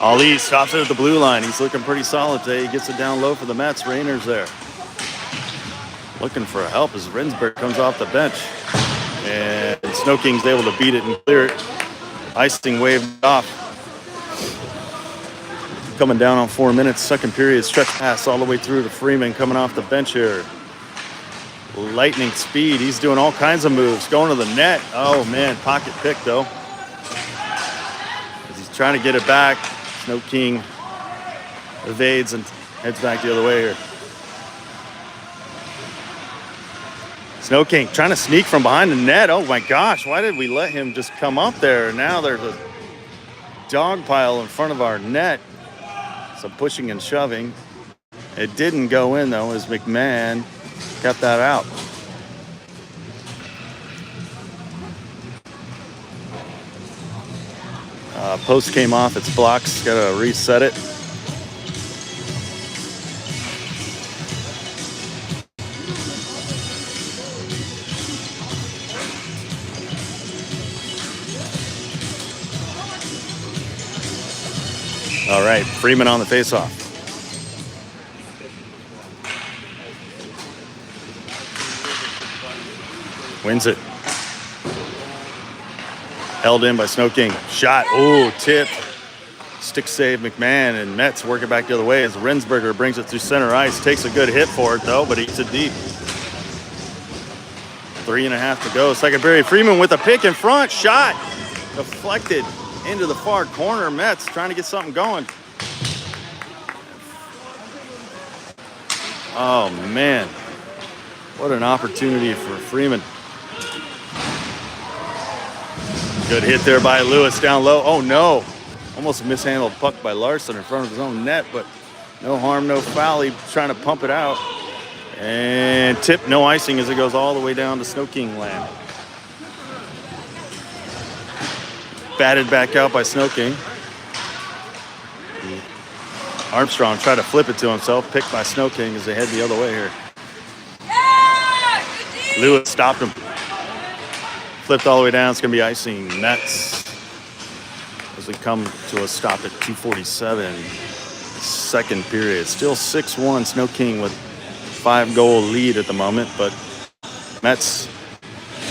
Ali stops it at the blue line. He's looking pretty solid today. He gets it down low for the Mets. Rayner's there. Looking for help as Rinsberg comes off the bench. And Sno-King's able to beat it and clear it. Icing waved off. Coming down on 4 minutes. Second period stretch pass all the way through to Freeman coming off the bench here. Lightning speed. He's doing all kinds of moves. Going to the net. Oh, man. Pocket pick, though. As he's trying to get it back. Sno-King evades and heads back the other way here. Sno-King trying to sneak from behind the net. Oh, my gosh. Why did we let him just come up there? Now there's a dog pile in front of our net. Some pushing and shoving. It didn't go in, though, as McMahon kept that out. Post came off its blocks. Got to reset it. All right, Freeman on the faceoff. Wins it. Held in by Sno-King. Shot. Oh, tip. Stick save McMahon, and Mets work it back the other way as Rinsberger brings it through center ice. Takes a good hit for it, though, but eats it deep. 3.5 to go. Second period. Freeman with a pick in front. Shot. Deflected into the far corner. Mets trying to get something going. Oh, man. What an opportunity for Freeman. Good hit there by Lewis down low. Oh, no. Almost a mishandled puck by Larson in front of his own net, but no harm, no foul. He's trying to pump it out. And tip, no icing as it goes all the way down to Sno-King land. Batted back out by Sno-King. Armstrong tried to flip it to himself, picked by Sno-King as they head the other way here. Lewis stopped him. Flipped all the way down. It's going to be icing. Mets as we come to a stop at 2:47. Second period. Still 6-1. Sno-King with 5-goal lead at the moment, but Mets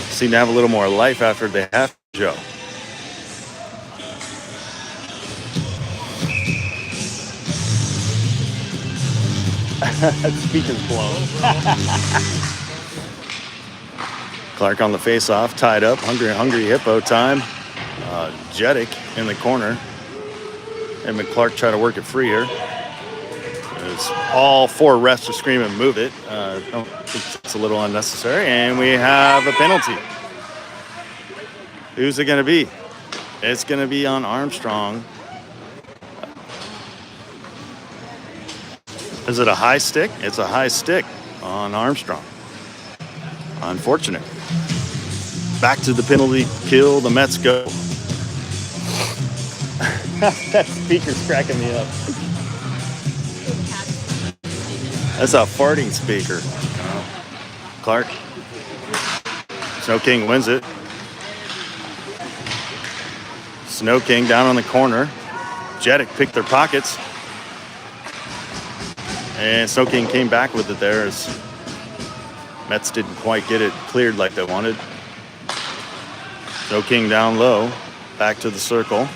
seem to have a little more life after they have Joe. That speaker's blown. Clark on the face-off, tied up. Hungry hippo time. Jeddick in the corner. And McClark try to work it free here. As all 4 refs are screaming, move it. I think it's a little unnecessary. And we have a penalty. Who's it going to be? It's going to be on Armstrong. Is it a high stick? It's a high stick on Armstrong. Unfortunate. Back to the penalty kill. The Mets go. That speaker's cracking me up. That's a farting speaker. Clark. Sno-King wins it. Sno-King down on the corner. Jeddick picked their pockets. And Sno-King came back with it there as Mets didn't quite get it cleared like they wanted. Sno-King down low. Back to the circle.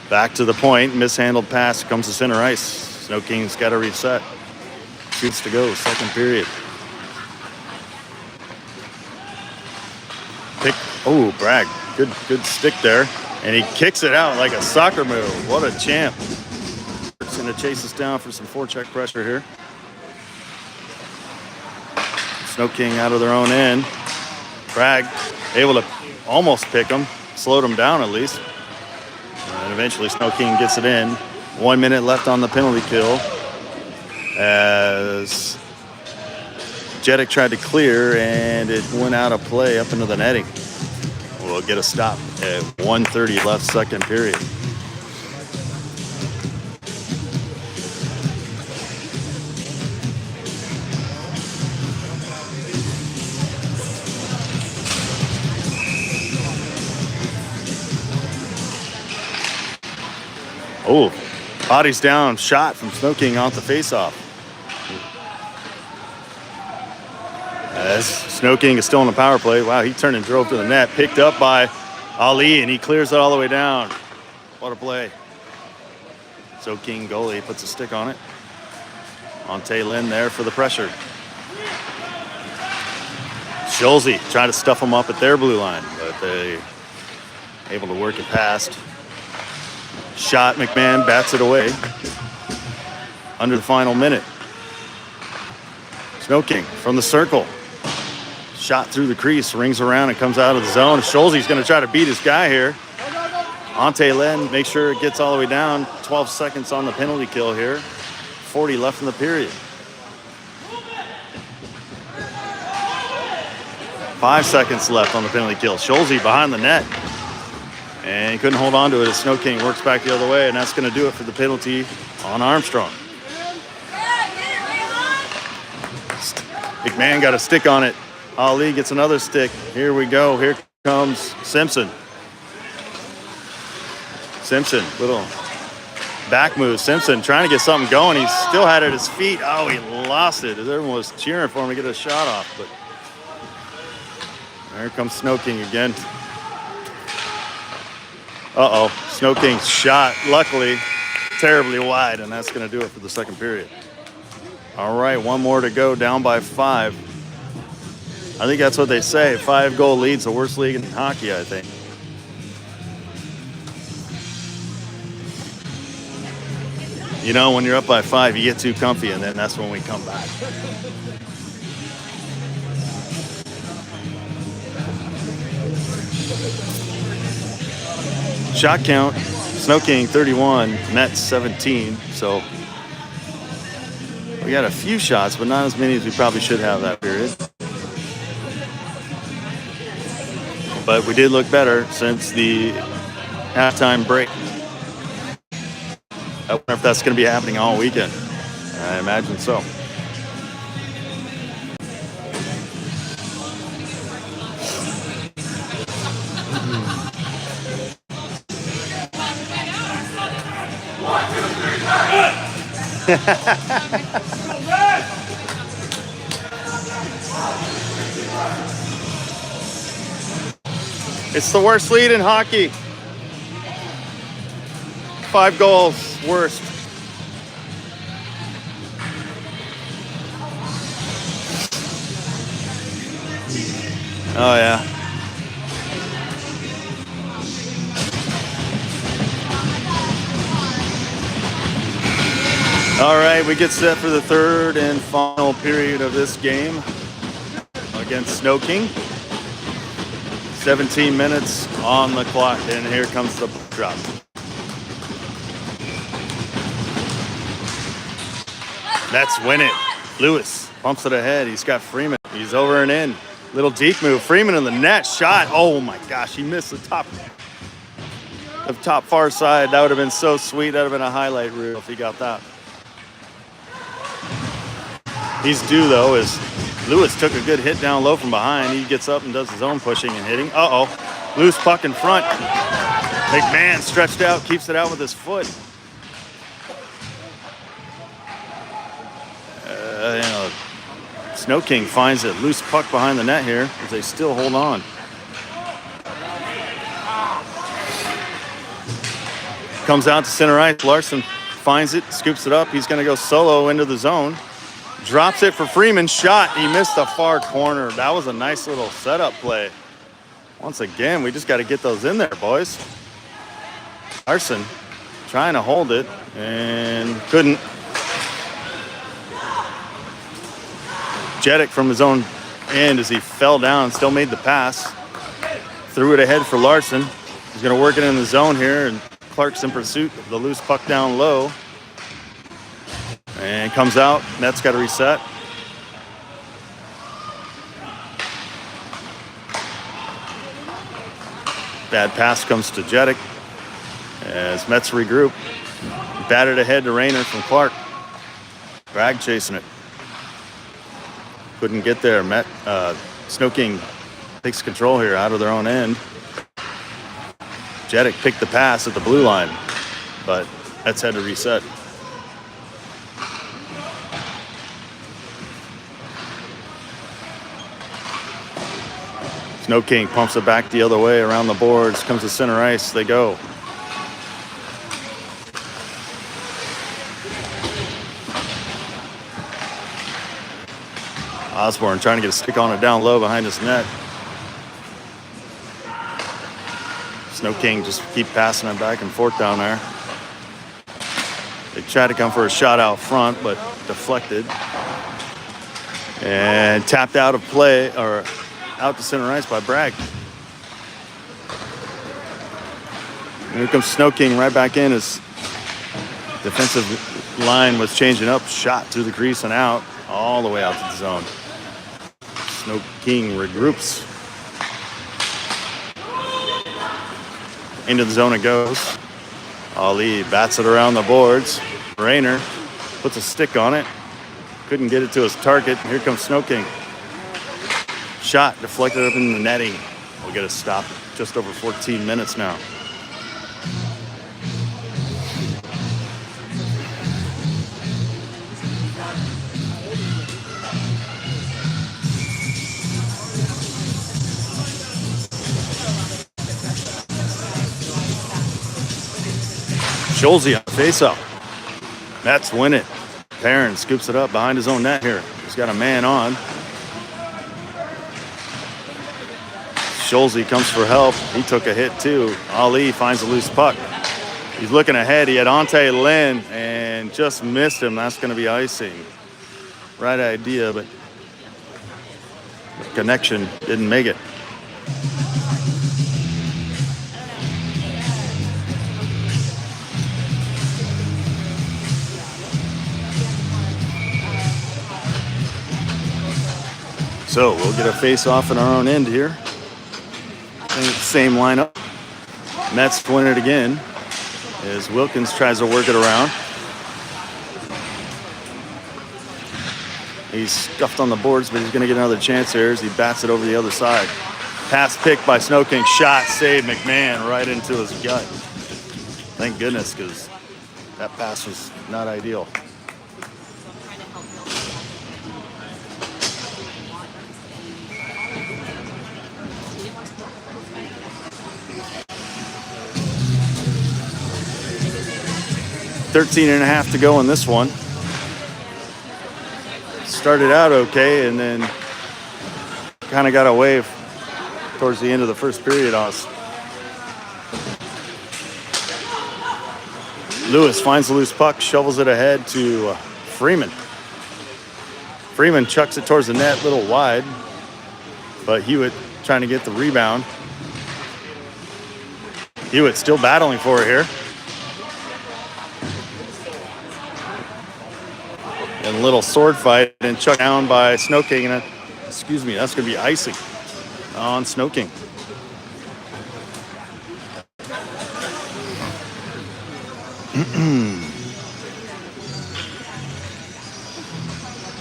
Back to the point. Mishandled pass. Comes to center ice. Sno-King's got to reset. Shoots to go. Second period. Bragg, good stick there. And he kicks it out like a soccer move. What a champ. He's gonna chase us down for some forecheck pressure here. Sno-King out of their own end. Bragg able to almost pick him, slowed him down at least. And eventually Sno-King gets it in. 1 minute left on the penalty kill as Jeddick tried to clear and it went out of play up into the netting. We'll get a stop at 1:30 left second period. Oh, bodies down, shot from Sno-King off the faceoff. As Sno-King is still in the power play. Wow, he turned and drove to the net. Picked up by Ali, and he clears it all the way down. What a play. Sno-King goalie puts a stick on it. Ante Lynn there for the pressure. Schulze trying to stuff them up at their blue line, but they able to work it past. Shot, McMahon bats it away. Under the final minute. Sno-King from the circle. Shot through the crease, rings around and comes out of the zone. Schulze's going to try to beat his guy here. Ante Lynn makes sure it gets all the way down. 12 seconds on the penalty kill here. 40 left in the period. 5 seconds left on the penalty kill. Schulze behind the net. And he couldn't hold on to it as Sno-King works back the other way, and that's going to do it for the penalty on Armstrong. McMahon got a stick on it. Ali gets another stick. Here we go. Here comes Simpson. Simpson, little back move. Simpson trying to get something going. He still had it at his feet. Oh, he lost it as everyone was cheering for him to get a shot off. But there comes Sno-King again. Uh-oh, Sno-King's shot, luckily, terribly wide, and that's going to do it for the second period. All right, one more to go, down by 5. I think that's what they say. 5-goal lead's the worst league in hockey, I think. You know, when you're up by 5, you get too comfy, and then that's when we come back. Shot count, Sno-King 31, Mets 17. So we got a few shots, but not as many as we probably should have that period. But we did look better since the halftime break. I wonder if that's going to be happening all weekend. I imagine so. It's the worst lead in hockey. 5 goals, worst. Oh, yeah. All right, we get set for the third and final period of this game against Sno-King. 17 minutes on the clock, and here comes the drop. Let's win it. Lewis pumps it ahead. He's got Freeman. He's over and in. Little deep move. Freeman in the net. Shot. Oh, my gosh. He missed the top far side. That would have been so sweet. That would have been a highlight reel if he got that. He's due, though, as Lewis took a good hit down low from behind. He gets up and does his own pushing and hitting. Uh-oh. Loose puck in front. McMahon stretched out, keeps it out with his foot. Sno-King finds it. Loose puck behind the net here as they still hold on. Comes out to center ice. Larson finds it, scoops it up. He's going to go solo into the zone. Drops it for Freeman. Shot. He missed the far corner. That was a nice little setup play. Once again, we just got to get those in there, boys. Larson trying to hold it and couldn't. Jedek from his own end as he fell down, still made the pass. Threw it ahead for Larson. He's going to work it in the zone here, and Clark's in pursuit of the loose puck down low. And comes out. Net's got to reset. Bad pass comes to Jedek as Mets regroup. Batted ahead to Rayner from Clark. Bragg chasing it. Couldn't get there. Sno-King takes control here out of their own end. Jedek picked the pass at the blue line, but Mets had to reset. Sno-King pumps it back the other way around the boards. Comes to center ice. They go. Osborne trying to get a stick on it down low behind his net. Sno-King just keep passing it back and forth down there. They tried to come for a shot out front, but deflected. And tapped out of play, or out to center ice by Bragg. And here comes Sno-King right back in as defensive line was changing up. Shot through the crease and out, all the way out to the zone. Sno-King regroups. Into the zone it goes. Ali bats it around the boards. Rayner puts a stick on it. Couldn't get it to his target. Here comes Sno-King. Shot deflected up in the netting. We'll get a stop just over 14 minutes now. Schulze on face-up. Mets win it. Perrin scoops it up behind his own net here. He's got a man on. Schulze comes for help. He took a hit too. Ali finds a loose puck. He's looking ahead. He had Ante Lynn and just missed him. That's going to be icing. Right idea, but connection didn't make it. So we'll get a face-off in our own end here. Same lineup. Mets win it again as Wilkins tries to work it around. He's scuffed on the boards, but he's going to get another chance here as he bats it over the other side. Pass picked by Sno-King. Shot saved McMahon right into his gut. Thank goodness, because that pass was not ideal. .13.5 to go in this one. Started out okay and then kind of got away towards the end of the first period on us. Lewis finds the loose puck, shovels it ahead to Freeman. Freeman chucks it towards the net, a little wide, but Hewitt trying to get the rebound. Hewitt still battling for it here. And a little sword fight and chucked down by Sno-King. And excuse me, that's going to be icing on Sno-King.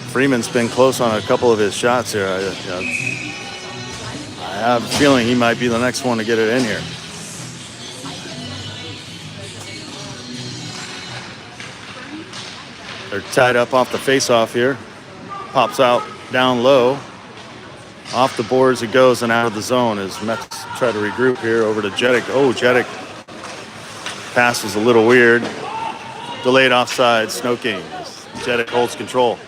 Freeman's been close on a couple of his shots here. I have a feeling he might be the next one to get it in here. They're tied up off the face-off here. Pops out down low. Off the boards it goes and out of the zone as Mets try to regroup here over to Jedek. Oh, Jedek. Pass was a little weird. Delayed offside, Sno-King. Jedek holds control.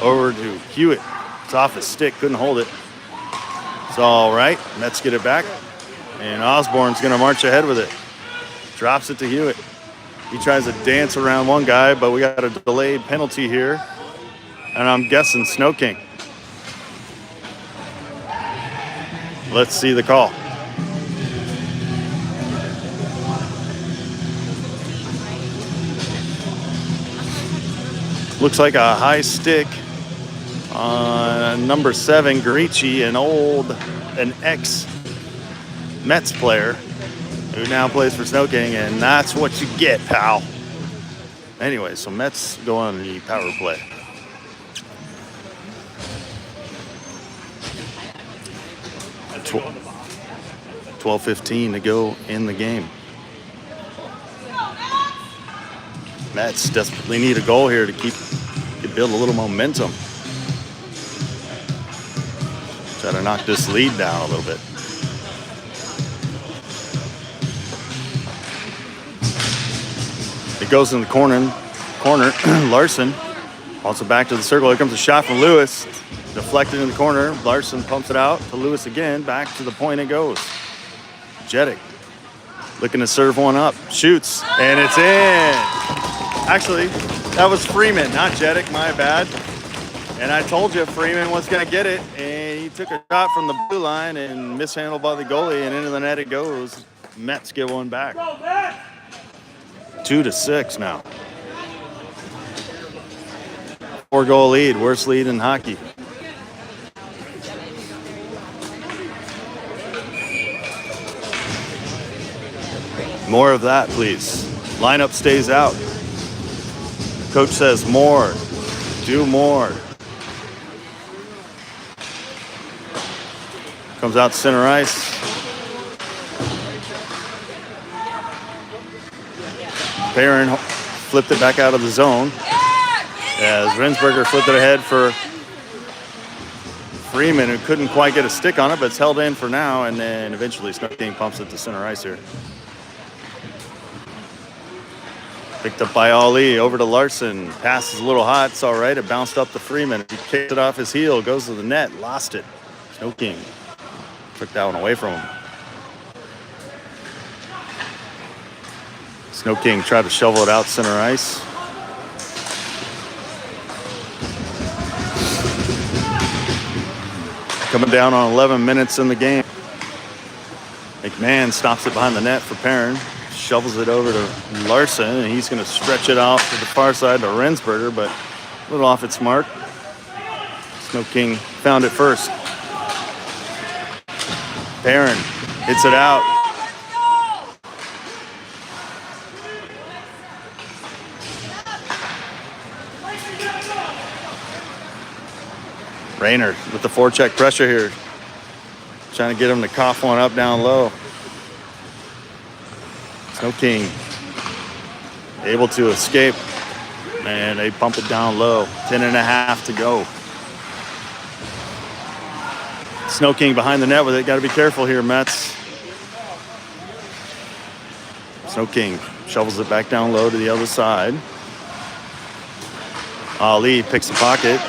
Over to Hewitt. It's off his stick, couldn't hold it. It's all right. Mets get it back. And Osborne's going to march ahead with it. Drops it to Hewitt. He tries to dance around one guy, but we got a delayed penalty here. And I'm guessing Sno-King. Let's see the call. Looks like a high stick on number 7, Gricci, an ex-Mets player who now plays for Sno-King, and that's what you get, pal. Anyway, so Mets go on the power play. At 12:15 to go in the game. Mets desperately need a goal here to build a little momentum. Try to knock this lead down a little bit. It goes in the corner. Larson also back to the circle. Here comes a shot from Lewis. Deflected in the corner. Larson pumps it out to Lewis again. Back to the point it goes. Jeddick looking to serve one up. Shoots, and it's in. Actually, that was Freeman, not Jeddick, my bad. And I told you Freeman was going to get it, and he took a shot from the blue line and mishandled by the goalie, and into the net it goes. Mets get one back. 2-6 now. 4-goal lead, worst lead in hockey. More of that, please. Lineup stays out. Coach says more. Do more. Comes out center ice. Perrin flipped it back out of the zone as Rensberger flipped it ahead for Freeman, who couldn't quite get a stick on it, but it's held in for now, and then eventually Sno-King pumps it to center ice here. Picked up by Ali, over to Larson. Pass is a little hot, it's all right. It bounced up to Freeman. He kicked it off his heel, goes to the net, lost it. Sno-King took that one away from him. Sno-King tried to shovel it out center ice. Coming down on 11 minutes in the game. McMahon stops it behind the net for Perrin. Shovels it over to Larson, and he's going to stretch it out to the far side to Rensberger, but a little off its mark. Sno-King found it first. Perrin hits it out. Rayner with the forecheck pressure here. Trying to get him to cough one up down low. Sno-King able to escape, and they pump it down low. 10.5 to go. Sno-King behind the net with it. Got to be careful here, Mets. Sno-King shovels it back down low to the other side. Ali picks the pocket,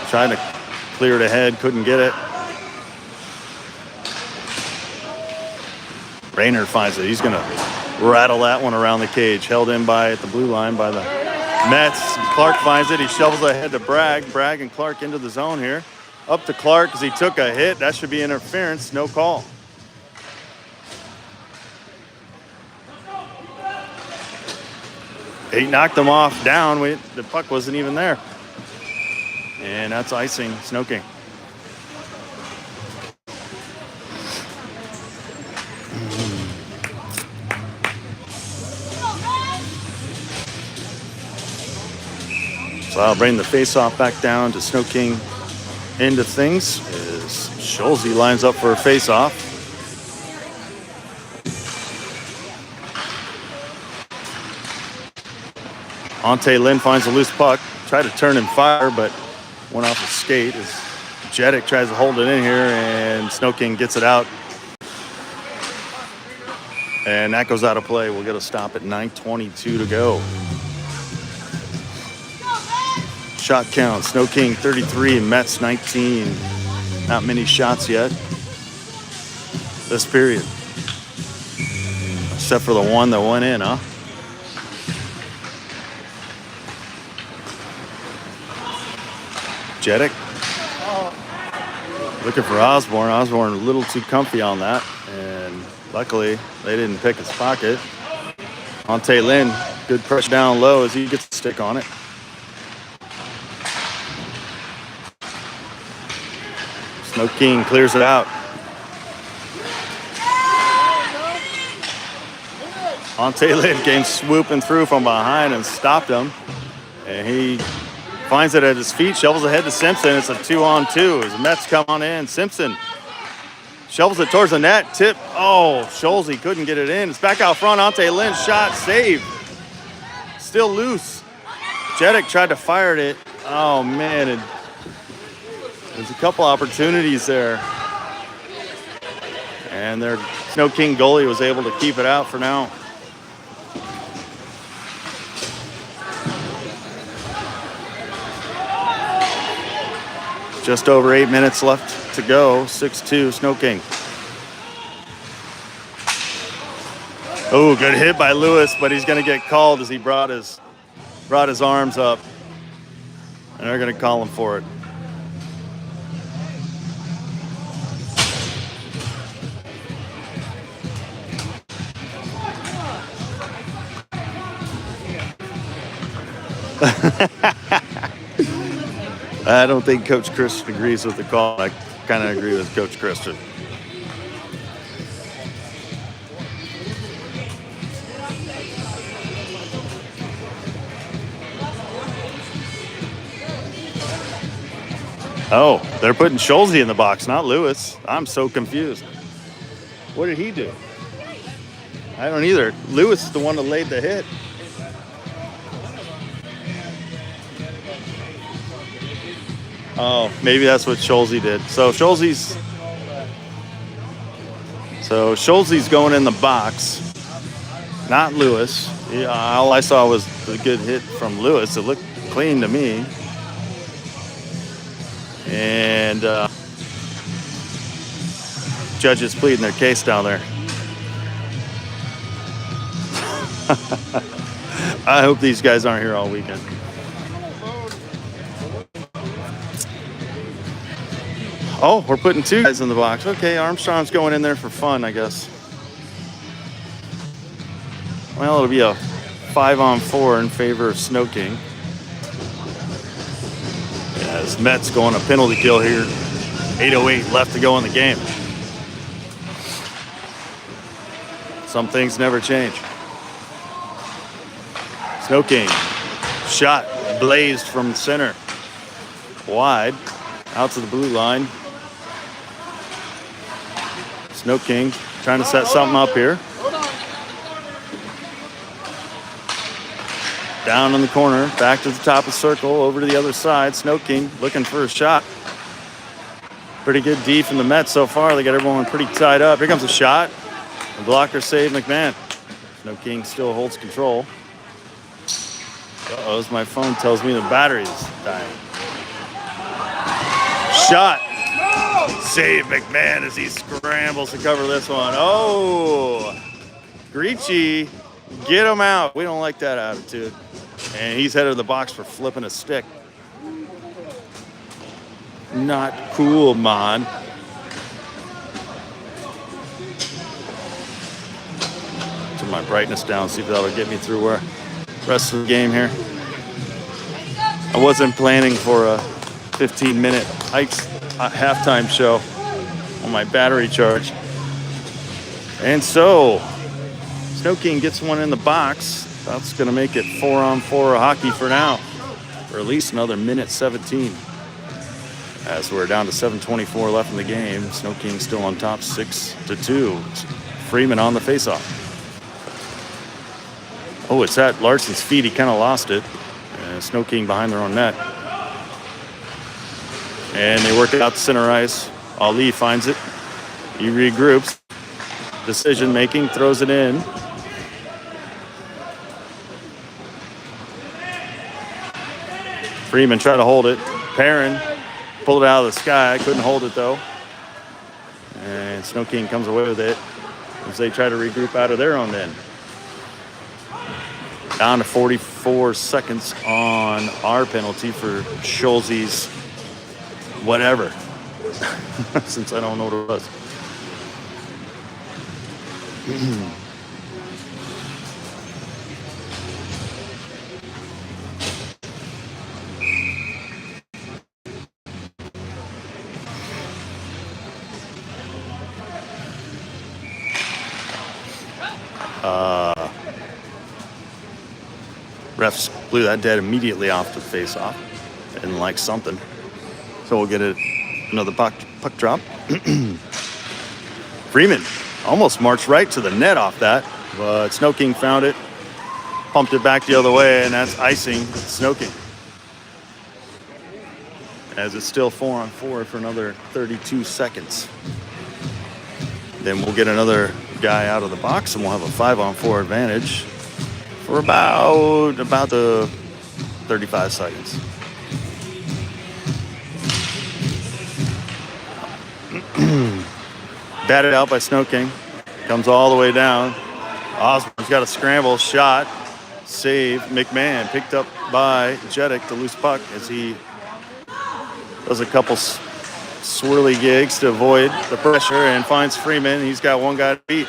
trying to clear it ahead, couldn't get it. Rayner finds it. He's going to rattle that one around the cage. Held in by at the blue line by the Mets. Clark finds it. He shovels ahead to Bragg. Bragg and Clark into the zone here. Up to Clark as he took a hit. That should be interference. No call. He knocked him off down. The puck wasn't even there. And that's icing Sno-King. So I'll bring the face-off back down to Sno-King into things as Schulze lines up for a face-off. Ante Lynn finds a loose puck. Tried to turn and fire, but went off his skate as Jeddick tries to hold it in here, and Sno-King gets it out. And that goes out of play. We'll get a stop at 9:22 to go. Shot count, Sno-King 33, Mets 19. Not many shots yet. this period. Except for the one that went in, huh? Jeddick. Looking for Osborne. Osborne a little too comfy on that. And luckily, they didn't pick his pocket. Ante Lynn, good pressure down low as he gets a stick on it. Sno-King clears it out. Ante Lynn came swooping through from behind and stopped him. And he finds it at his feet, shovels ahead to Simpson. It's a 2-on-2 as the Mets come on in. Simpson shovels it towards the net. Tip. Oh, Scholze couldn't get it in. It's back out front. Ante Lynn shot, save. Still loose. Jeddick tried to fire it. Oh, man. There's a couple opportunities there. And their Sno-King goalie was able to keep it out for now. Just over 8 minutes left to go. 6-2 Sno-King. Oh, good hit by Lewis, but he's going to get called as he brought his arms up. And they're going to call him for it. I don't think Coach Christian agrees with the call. I kind of agree with Coach Christian. Oh, they're putting Scholze in the box, not Lewis. I'm so confused. What did he do? I don't either. Lewis is the one that laid the hit. Oh, maybe that's what Scholze did. So Scholze's going in the box, not Lewis. Yeah, all I saw was the good hit from Lewis. It looked clean to me. And judges pleading their case down there. I hope these guys aren't here all weekend. Oh, we're putting two guys in the box. Okay, Armstrong's going in there for fun, I guess. Well, it'll be a 5-on-4 in favor of Sno-King. As Mets go on a penalty kill here. 8:08 left to go in the game. Some things never change. Sno-King. Shot blazed from center. Wide. Out to the blue line. Sno-King trying to set something up here. Down in the corner, back to the top of the circle, over to the other side. Sno-King looking for a shot. Pretty good D from the Mets so far. They got everyone pretty tied up. Here comes a shot. The blocker save McMahon. Sno-King still holds control. Uh-oh, as my phone tells me the battery's dying. Shot. Save McMahon as he scrambles to cover this one. Oh, Gricci, get him out. We don't like that attitude. And he's headed to the box for flipping a stick. Not cool, man. Turn my brightness down, see if that'll get me through the rest of the game here. I wasn't planning for a 15-minute halftime show on my battery charge. And so, Sno-King gets one in the box. That's going to make it 4-on-4 hockey for now, for at least another minute 17. As we're down to 7:24 left in the game, Sno-King still on top 6-2. Freeman on the faceoff. Oh, it's at Larson's feet. He kind of lost it. Sno-King behind their own net. And they work it out to center ice. Ali finds it. He regroups. Decision making, throws it in. Freeman tried to hold it. Perrin pulled it out of the sky. Couldn't hold it though. And Sno-King comes away with it as they try to regroup out of their own end. Down to 44 seconds on our penalty for Schulze's whatever. Since I don't know what it was. Refs blew that dead immediately off the face-off. Didn't like something. So we'll get another puck drop. Freeman almost marched right to the net off that, but Sno-King found it, pumped it back the other way, and that's icing Sno-King. As it's still 4-on-4 for another 32 seconds. Then we'll get another guy out of the box, and we'll have a 5-on-4 advantage for about the 35 seconds. Batted out by Sno-King. Comes all the way down. Osborne's got a scramble shot. Save. McMahon picked up by Jeddick, the loose puck, as he does a couple swirly gigs to avoid the pressure and finds Freeman. He's got one guy to beat.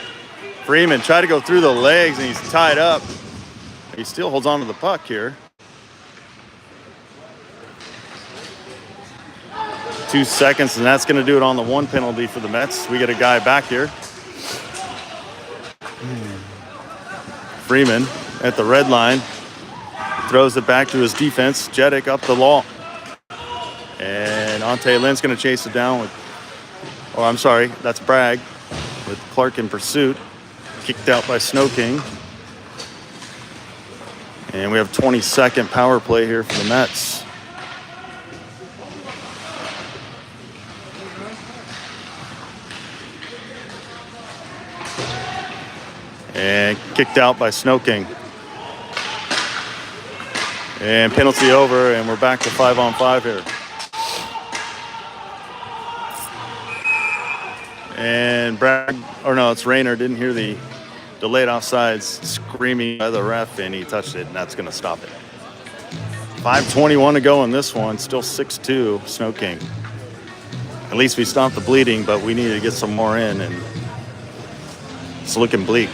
Freeman tried to go through the legs and he's tied up. He still holds on to the puck here. 2 seconds, and that's going to do it on the one penalty for the Mets. We get a guy back here. Freeman at the red line. Throws it back to his defense. Jeddick up the wall. And Ante Lynn's going to chase it down with, that's Bragg with Clark in pursuit. Kicked out by Sno-King. And we have 20-second power play here for the Mets. And kicked out by Sno-King. And penalty over, and we're back to 5-on-5 here. And it's Rayner, didn't hear the delayed offsides screaming by the ref, and he touched it, and that's going to stop it. 5:21 to go in this one, still 6-2 Sno-King. At least we stopped the bleeding, but we needed to get some more in, and it's looking bleak.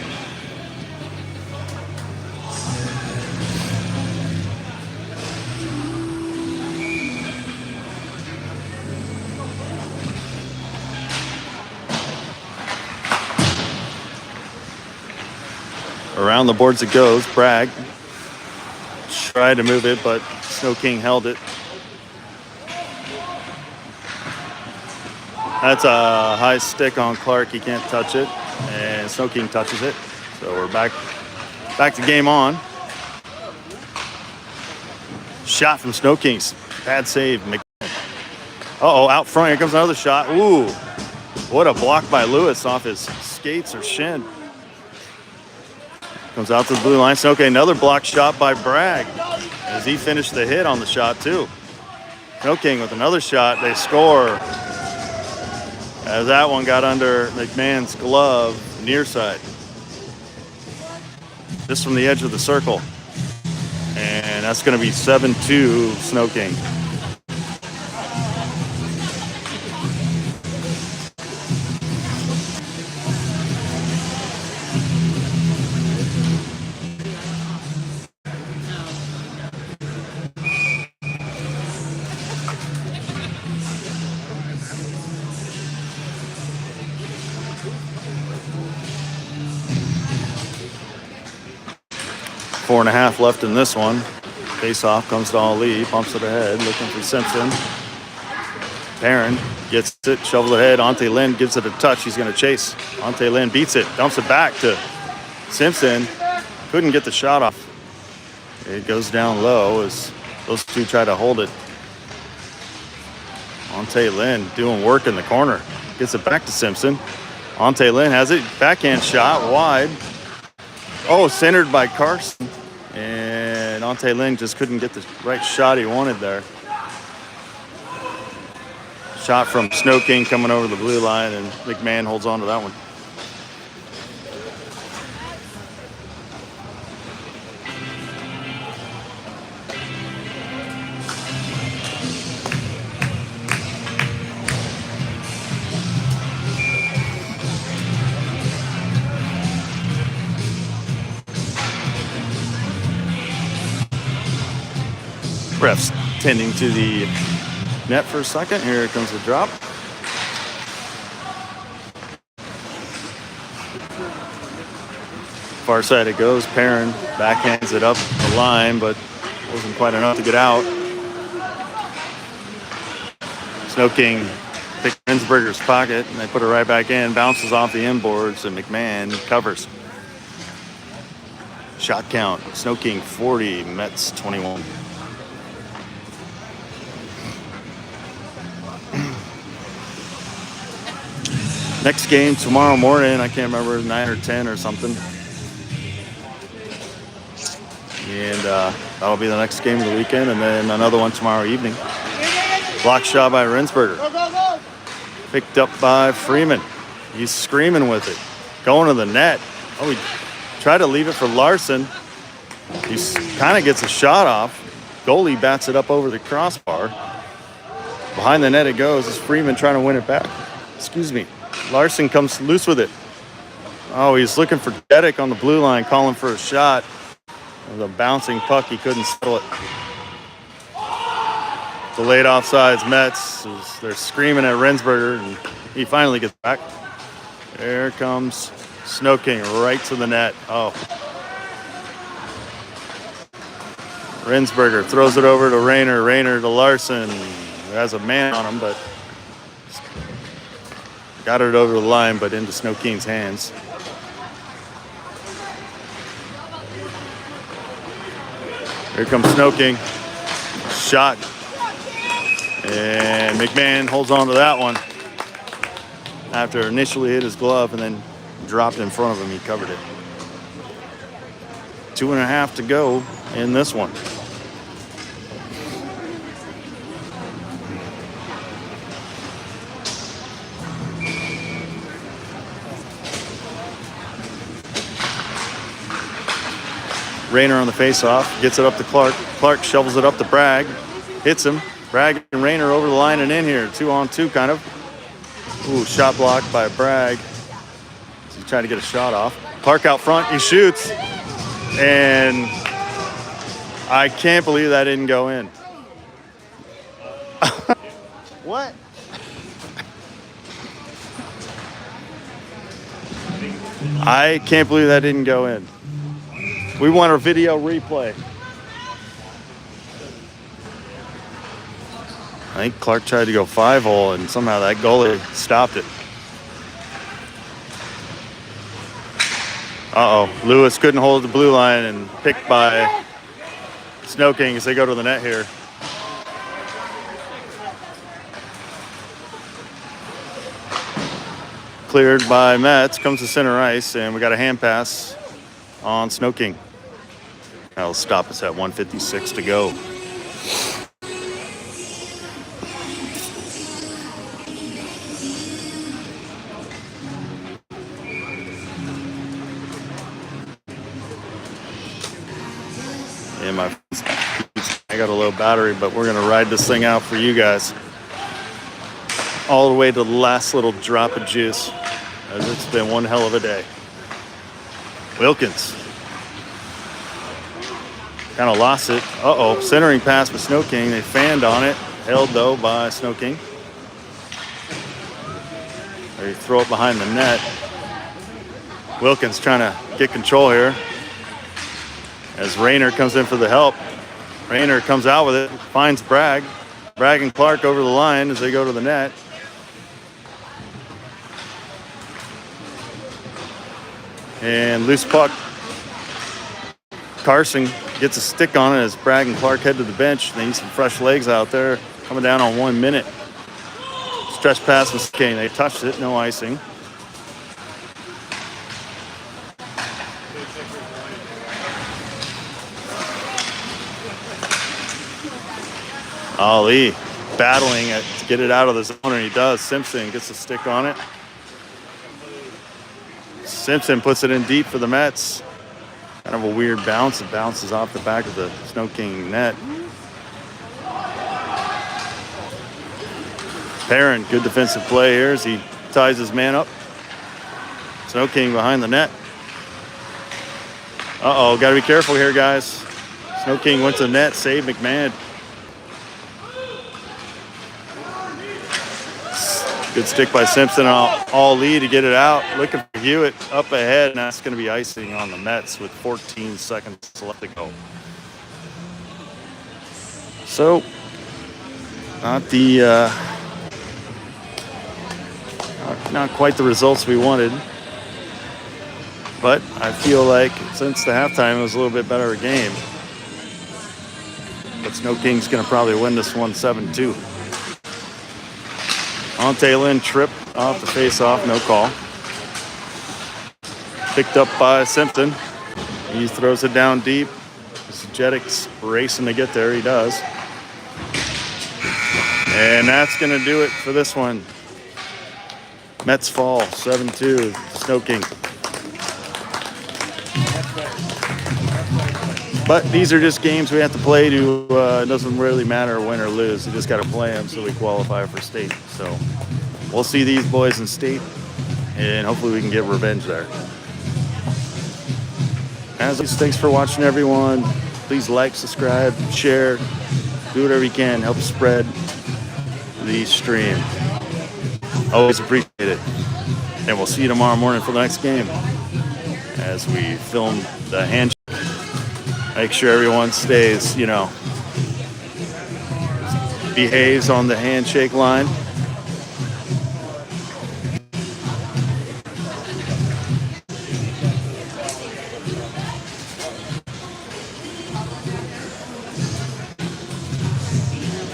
Around the boards it goes. Bragg tried to move it, but Sno-King held it. That's a high stick on Clark. He can't touch it, and Sno-King touches it. So we're back to game on. Shot from Sno-King. Bad save. Out front. Here comes another shot. Ooh, what a block by Lewis off his skates or shin. Comes out to the blue line. Okay, another block shot by Bragg as he finished the hit on the shot too. Sno-King with another shot. They score as that one got under McMahon's glove near side. Just from the edge of the circle. And that's going to be 7-2 Sno-King. Four and a half left in this one. Face-off comes to Ali, pumps it ahead, looking for Simpson. Perrin gets it, shovels it ahead. Ante Lynn gives it a touch. He's going to chase. Ante Lynn beats it, dumps it back to Simpson. Couldn't get the shot off. It goes down low as those two try to hold it. Ante Lynn doing work in the corner. Gets it back to Simpson. Ante Lynn has it. Backhand shot wide. Centered by Carson. And Ante Lynn just couldn't get the right shot he wanted there. Shot from Sno-King coming over the blue line, and McMahon holds on to that one. Refs tending to the net for a second. Here comes the drop. Far side it goes. Perrin backhands it up the line, but wasn't quite enough to get out. Sno-King picked Rensberger's pocket, and they put it right back in. Bounces off the inboards, and McMahon covers. Shot count, Sno-King 40, Mets 21. Next game tomorrow morning, I can't remember, 9 or 10 or something. And that'll be the next game of the weekend, and then another one tomorrow evening. Block shot by Rensberger. Picked up by Freeman. He's screaming with it. Going to the net. Oh, he tried to leave it for Larson. He kind of gets a shot off. Goalie bats it up over the crossbar. Behind the net it goes. It's Freeman trying to win it back. Excuse me. Larson comes loose with it. Oh, he's looking for Dedick on the blue line, calling for a shot. It was a bouncing puck. He couldn't settle it. Delayed offsides Mets. They're screaming at Rensberger, and he finally gets back. There comes Sno-King right to the net. Oh. Rensberger throws it over to Rayner. Rayner to Larson. Has a man on him, but got it over the line, but into Sno-King's hands. Here comes Sno-King. Shot. And McMahon holds on to that one. After initially hit his glove and then dropped in front of him, he covered it. 2.5 to go in this one. Rayner on the faceoff, gets it up to Clark. Clark shovels it up to Bragg, hits him. Bragg and Rayner over the line and in here, 2-on-2 kind of. Ooh, shot blocked by Bragg. He's trying to get a shot off. Clark out front, he shoots, and I can't believe that didn't go in. What? I can't believe that didn't go in. We want a video replay. I think Clark tried to go 5-hole, and somehow that goalie stopped it. Uh-oh. Lewis couldn't hold the blue line, and picked by Sno-King as they go to the net here. Cleared by Mets, comes to center ice, and we got a hand pass on Sno-King. That'll stop us at 1:56 to go. And I got a low battery, but we're gonna ride this thing out for you guys all the way to the last little drop of juice, as it's been one hell of a day. Wilkins kind of lost it. Uh-oh, centering pass with Sno-King. They fanned on it. Held, though, by Sno-King. They throw it behind the net. Wilkins trying to get control here as Rayner comes in for the help. Rayner comes out with it, finds Bragg. Bragg and Clark over the line as they go to the net. And loose puck. Carson gets a stick on it as Bragg and Clark head to the bench. They need some fresh legs out there. Coming down on 1 minute. Stretch pass with Kane. They touched it, no icing. Ali battling it to get it out of the zone, and does. Simpson gets a stick on it. Simpson puts it in deep for the Mets. Kind of a weird bounce. It bounces off the back of the Sno-King net. Perrin, good defensive play here as he ties his man up. Sno-King behind the net. Uh-oh, got to be careful here, guys. Sno-King went to the net, saved McMahon. Good stick by Simpson, all lead to get it out. Looking for Hewitt up ahead, and that's going to be icing on the Mets with 14 seconds left to go. So, not quite the results we wanted. But I feel like since the halftime, it was a little bit better a game. But Sno-King's going to probably win this one 7-2. Ante Lynn tripped off the face-off, no call. Picked up by Simpson. He throws it down deep. Jetic's racing to get there. He does. And that's going to do it for this one. Mets fall 7-2. Sno-King. But these are just games we have to play to, it doesn't really matter win or lose. You just got to play them so we qualify for state. So we'll see these boys in state, and hopefully we can get revenge there. As always, thanks for watching, everyone. Please like, subscribe, share, do whatever you can. Help spread the stream. Always appreciate it. And we'll see you tomorrow morning for the next game as we film the handshake. Make sure everyone stays, behaves on the handshake line.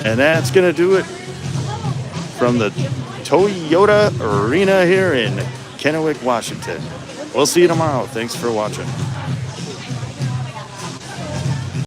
And that's going to do it from the Toyota Arena here in Kennewick, Washington. We'll see you tomorrow. Thanks for watching.